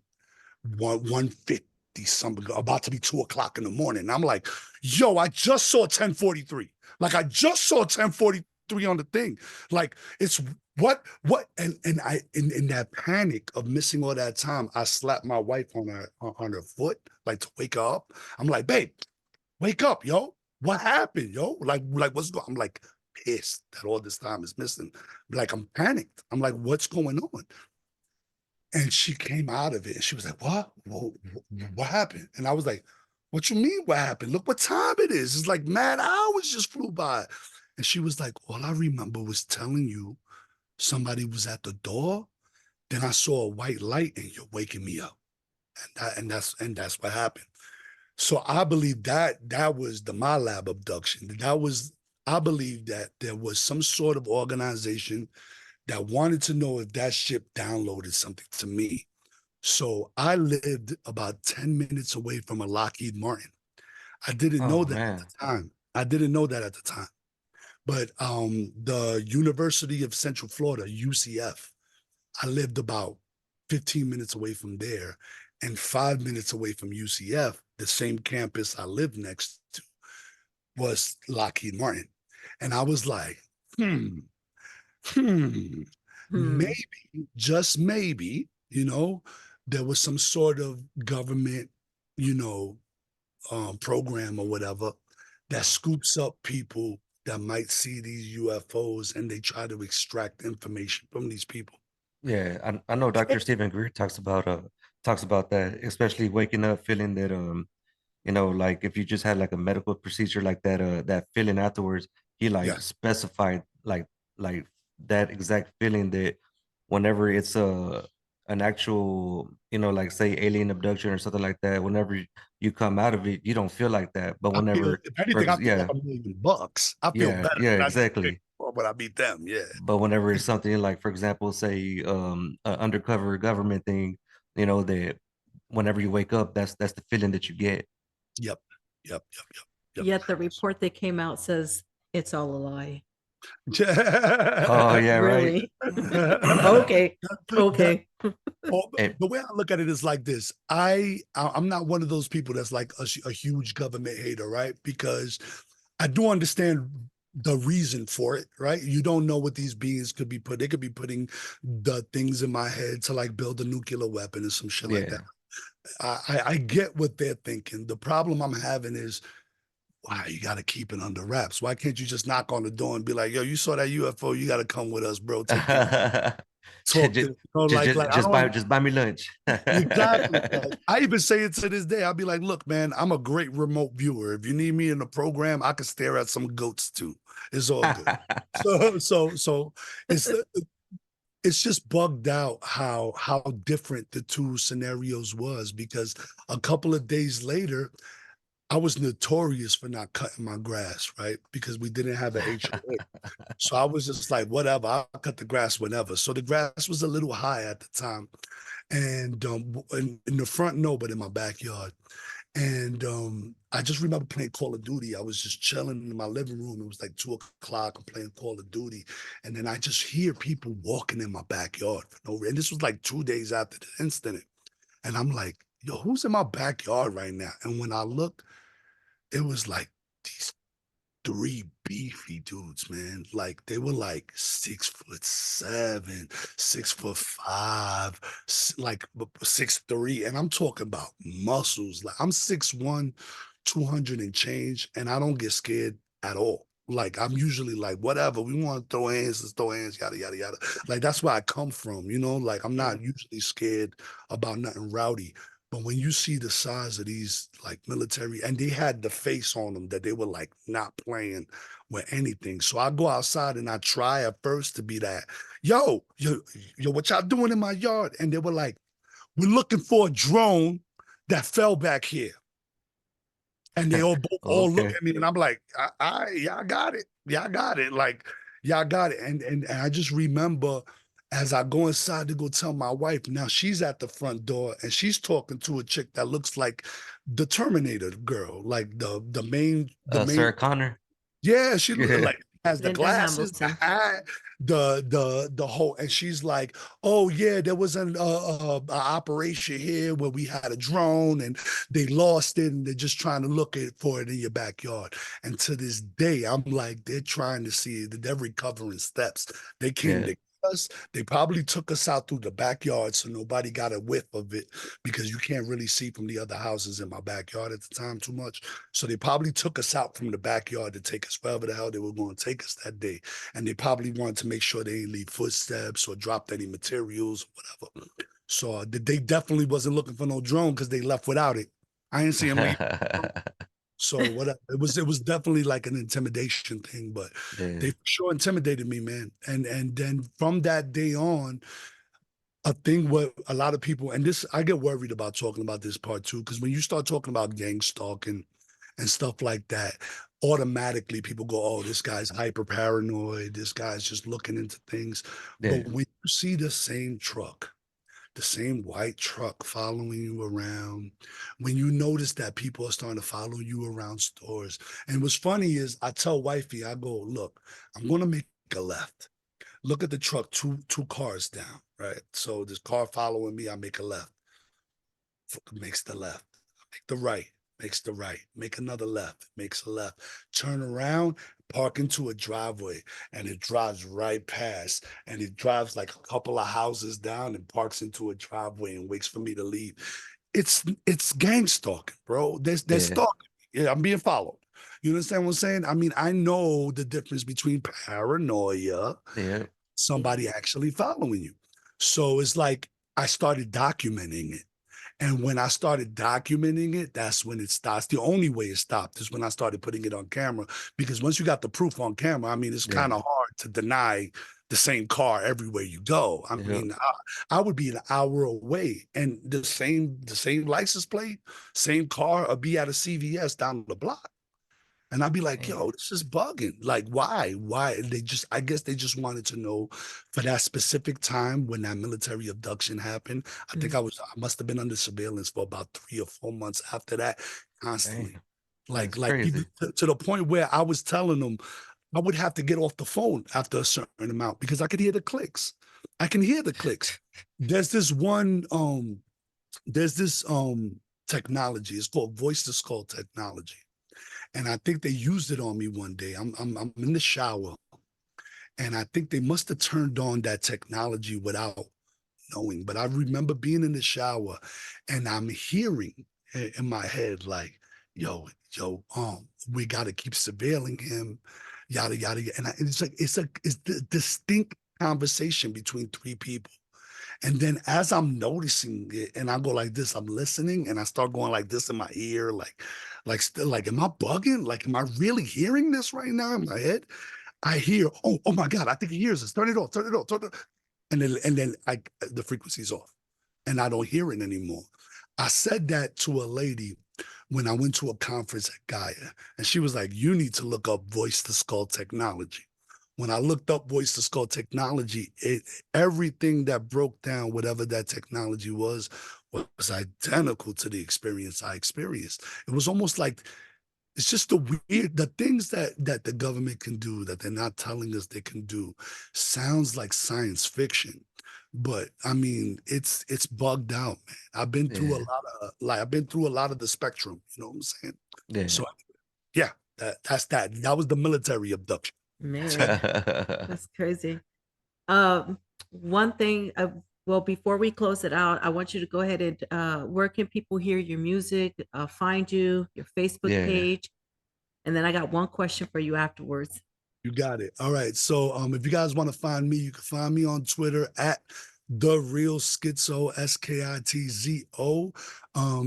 December, about to be 2 o'clock in the morning. And I'm like, yo, I just saw 1043. Like I just saw 1043 on the thing. Like it's what and I in that panic of missing all that time, I slapped my wife on her foot, like to wake her up. I'm like, babe, wake up, yo. What happened, yo? Like what's going? I'm like pissed that all this time is missing. Like I'm panicked. I'm like, what's going on? And she came out of it and she was like, what happened? And I was like, what you mean what happened? Look what time it is. It's like mad hours just flew by. And she was like, all I remember was telling you somebody was at the door. Then I saw a white light and you're waking me up. And that's what happened. So I believe that was the My Lab abduction. I believe that there was some sort of organization that wanted to know if that ship downloaded something to me. So I lived about 10 minutes away from a Lockheed Martin. I didn't know that at the time. I didn't know that at the time. But the University of Central Florida, UCF, I lived about 15 minutes away from there and 5 minutes away from UCF, the same campus I lived next to was Lockheed Martin. And I was like, maybe, just maybe, there was some sort of government, program or whatever that scoops up people that might see these UFOs and they try to extract information from these people. Yeah, I know Dr. Stephen Greer talks about that, especially waking up feeling that like if you just had like a medical procedure like that, that feeling afterwards, he like specified like that exact feeling that whenever it's an actual, like say alien abduction or something like that, whenever you come out of it, you don't feel like that. But whenever, if anything, I feel like $1 million. I feel better. Yeah, exactly. When I meet them, yeah. But whenever it's something like, for example, say an undercover government thing, that whenever you wake up, that's the feeling that you get. Yep. Yet the report that came out says it's all a lie. Oh yeah, really? Right. Okay. The way I look at it is like this. I'm not one of those people that's like a huge government hater, right? Because I do understand the reason for it, right? You don't know what these beings could be put. They could be putting the things in my head to like build a nuclear weapon or some shit like that. I get what they're thinking. The problem I'm having is, why you got to keep it under wraps? Why can't you just knock on the door and be like, yo, you saw that UFO? You got to come with us, bro. Talk to, just buy me lunch. Exactly. Like, I even say it to this day. I'll be like, look, man, I'm a great remote viewer. If you need me in the program, I can stare at some goats too. It's all good. So it's just bugged out how different the two scenarios was, because a couple of days later, I was notorious for not cutting my grass, right? Because we didn't have an HOA. So I was just like, whatever, I'll cut the grass whenever. So the grass was a little high at the time. And in the front, no, but in my backyard. And I just remember playing Call of Duty. I was just chilling in my living room. It was like 2 o'clock. I'm playing Call of Duty. And then I just hear people walking in my backyard. And this was like 2 days after the incident. And I'm like, yo, who's in my backyard right now? And when I looked, it was like these 3 beefy dudes, man. Like they were like 6'7", 6'5", like 6'3", and I'm talking about muscles. Like I'm 6'1", 200 and change, and I don't get scared at all. Like I'm usually like, whatever, we want to throw hands, let's throw hands, yada yada yada. Like that's where I come from, like I'm not usually scared about nothing rowdy. But when you see the size of these like military, and they had the face on them that they were like not playing with anything. So I go outside and I try at first to be that, yo, what y'all doing in my yard? And they were like, we're looking for a drone that fell back here. And they all look at me, and I'm like, y'all got it. Y'all got it. Like, y'all got it. And I just remember, as I go inside to go tell my wife, now she's at the front door and she's talking to a chick that looks like the Terminator girl, like the main Sarah Connor. Yeah, she looked like has the Linda glasses, the Hamilton. hat, the whole, and she's like, "Oh yeah, there was a operation here where we had a drone and they lost it, and they're just trying to look for it in your backyard." And to this day, I'm like, they're trying to see that they're recovering steps. They came Yeah. to us. They probably took us out through the backyard, so nobody got a whiff of it because you can't really see from the other houses in my backyard at the time too much. So they probably took us out from the backyard to take us wherever the hell they were going to take us that day. And they probably wanted to make sure they didn't leave footsteps or dropped any materials or whatever. So they definitely wasn't looking for no drone because they left without it. I didn't see them leave. So whatever. It was definitely like an intimidation thing, but Yeah. they for sure intimidated me, man. And then from that day on, a thing what a lot of people, and this I get worried about talking about this part too, because when you start talking about gang stalking and stuff like that, automatically people go, "Oh, this guy's hyper paranoid. This guy's just looking into things." Yeah. But when you see the same truck, the same white truck following you around, when you notice that people are starting to follow you around stores. And what's funny is I tell wifey, I go, "Look, I'm gonna make a left. Look at the truck, two cars down, right? So this car following me, I make a left, makes the left, make the right, makes the right, make another left, makes a left, turn around, park into a driveway, and it drives right past, and it drives like a couple of houses down and parks into a driveway and waits for me to leave. It's gang stalking, bro. They're Yeah. stalking. Yeah, I'm being followed. You understand what I'm saying? I mean, I know the difference between paranoia, Yeah. somebody actually following you. So it's like I started documenting it. And when I started documenting it, that's when it stops. The only way it stopped is when I started putting it on camera. Because once you got the proof on camera, I mean, it's Yeah. kind of hard to deny the same car everywhere you go. I Yeah. mean, I would be an hour away and the same license plate, same car, or be at a CVS down the block. And I'd be like, Damn. "Yo, this is bugging. Like, why? Why?" I guess they just wanted to know for that specific time when that military abduction happened. I think I must have been under surveillance for about 3 or 4 months after that, constantly. Damn. Like, That's like crazy. even to the point where I was telling them I would have to get off the phone after a certain amount because I could hear the clicks. I can hear the clicks. There's this one, technology. It's called voice to skull technology. And I think they used it on me one day. I'm in the shower, and I think they must have turned on that technology without knowing. But I remember being in the shower, and I'm hearing in my head like, "Yo, yo, we got to keep surveilling him, yada yada." And it's the distinct conversation between three people. And then as I'm noticing it, and I go like this, I'm listening, and I start going like this in my ear, like still, like, am I bugging? Like, am I really hearing this right now in my head? I hear, oh my God, I think he hears us. Turn it off, turn it off, turn it off. And then the frequency's off, and I don't hear it anymore. I said that to a lady when I went to a conference at Gaia, and she was like, "You need to look up voice to skull technology." When I looked up voice to skull technology, everything that broke down whatever that technology was identical to the experience I experienced. It was almost like it's just the things that the government can do that they're not telling us they can do sounds like science fiction. But I mean, it's bugged out, man. I've been through a Yeah. lot of I've been through a lot of the spectrum, you know what I'm saying? Yeah. So yeah, that's that. That was the military abduction. Man, that's crazy. Um, one thing, well, before we close it out, I want you to go ahead and where can people hear your music, find you, your Facebook Yeah. page, and then I got one question for you afterwards. You got it. All right. So if you guys want to find me, you can find me on Twitter at the real Skitzo, Skitzo.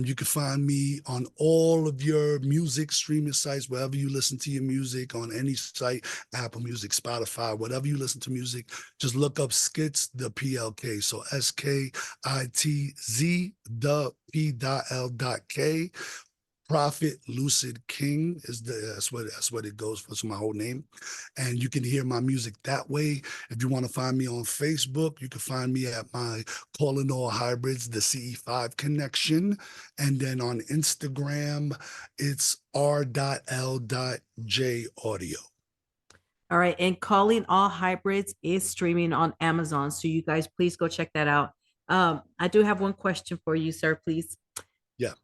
You can find me on all of your music streaming sites, wherever you listen to your music, on any site, Apple Music, Spotify, whatever you listen to music, just look up Skitz the PLK. So Skitz the P.L.K. Prophet Lucid King is that's what it goes for. So my whole name, and you can hear my music that way. If you want to find me on Facebook, you can find me at my Calling All Hybrids, the CE5 Connection, and then on Instagram, it's r.l.j audio. All right. And Calling All Hybrids is streaming on Amazon. So you guys, please go check that out. I do have one question for you, sir, please. Yeah.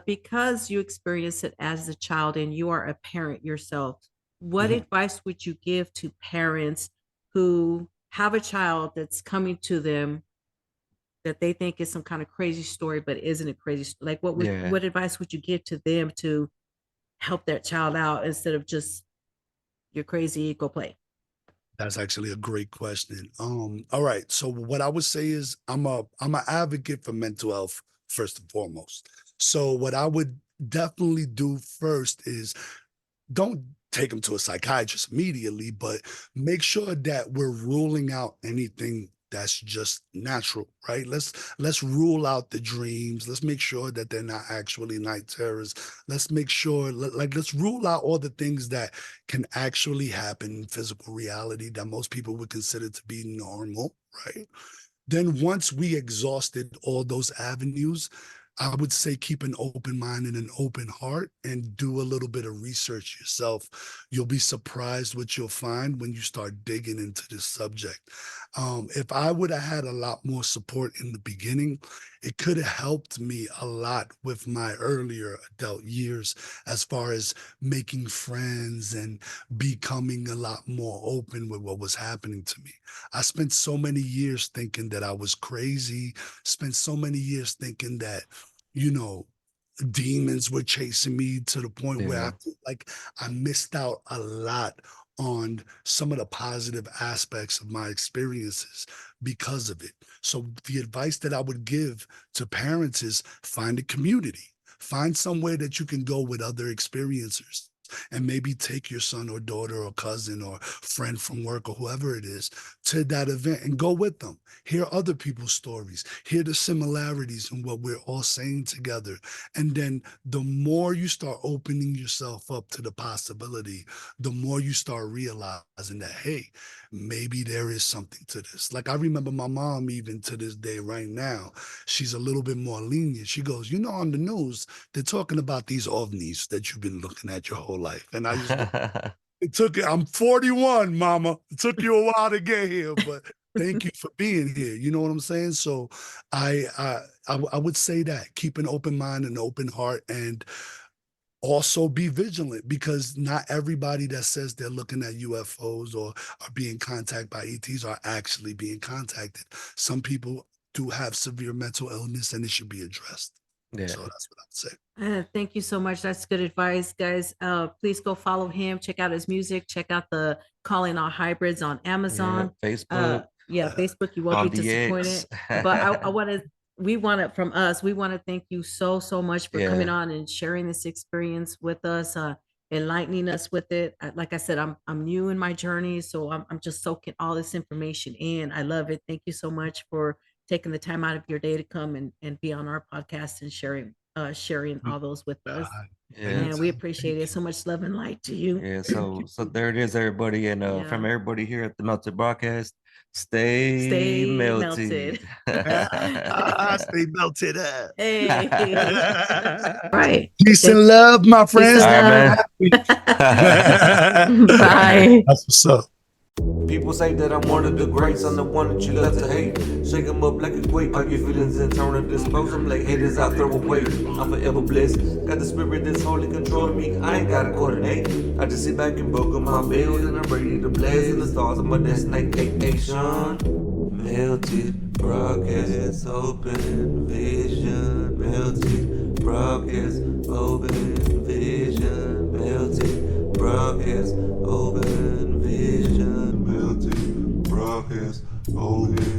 Because you experienced it as a child and you are a parent yourself, what Mhm. advice would you give to parents who have a child that's coming to them that they think is some kind of crazy story, but isn't a crazy story? Like, Yeah. what advice would you give to them to help that child out instead of just you're crazy, go play? That's actually a great question. All right. So what I would say is I'm an advocate for mental health first and foremost. So what I would definitely do first is don't take them to a psychiatrist immediately, but make sure that we're ruling out anything that's just natural, right? Let's rule out the dreams. Let's make sure that they're not actually night terrors. Let's make sure like let's rule out all the things that can actually happen in physical reality that most people would consider to be normal, right? Then once we exhausted all those avenues, I would say keep an open mind and an open heart and do a little bit of research yourself. You'll be surprised what you'll find when you start digging into this subject. If I would have had a lot more support in the beginning, it could have helped me a lot with my earlier adult years as far as making friends and becoming a lot more open with what was happening to me. I spent so many years thinking that I was crazy, spent so many years thinking that, you know, demons were chasing me to the point where I Yeah. feel like I missed out a lot on some of the positive aspects of my experiences because of it. So the advice that I would give to parents is find a community. Find somewhere that you can go with other experiencers and maybe take your son or daughter or cousin or friend from work or whoever it is to that event and go with them. Hear other people's stories, hear the similarities in what we're all saying together. And then the more you start opening yourself up to the possibility, the more you start realizing that, hey, maybe there is something to this. Like I remember my mom, even to this day, right now, she's a little bit more lenient. She goes, you know, on the news, they're talking about these ovnis that you've been looking at your whole life. And I used to, I'm 41, mama. It took you a while to get here, but thank you for being here. You know what I'm saying? So I would say that keep an open mind and open heart and also be vigilant because not everybody that says they're looking at UFOs or are being contacted by ETs are actually being contacted. Some people do have severe mental illness and it should be addressed. Yeah. So that's what I would say. Thank you so much. That's good advice, guys. Please go follow him. Check out his music. Check out the Calling All Hybrids on Yeah. Amazon. Facebook. Yeah, Facebook. You won't On be the disappointed. X. But I want to. We want it from us. We want to thank you so much for coming Yeah. on and sharing this experience with us, enlightening us with it. Like I said, I'm new in my journey, so I'm just soaking all this information in. I love it. Thank you so much for taking the time out of your day to come and be on our podcast and sharing all those with us. Yeah. And we Anytime. appreciate Thank it. So much love and light to you. Yeah, so there it is, everybody, and from Yeah. everybody here at the Melted Broadcast, stay Stay melted. melted. Stay melted up. Hey. Right. Peace and love, my Peace friends. and All love. man. Bye. That's what's up. People say that I'm one of the greats, I'm the one that you love to hate. Shake 'em up like a quake, pop your feelings and turn to dispose 'em like haters I throw away. I'm forever blessed, got the spirit that's wholly controlling me, I ain't gotta coordinate. I just sit back and book on my bills and I'm ready to blaze in the stars of my destination. Melted broadcast, open vision. Melted broadcast, open vision. Melted broadcast, open vision. Melted broadcast, open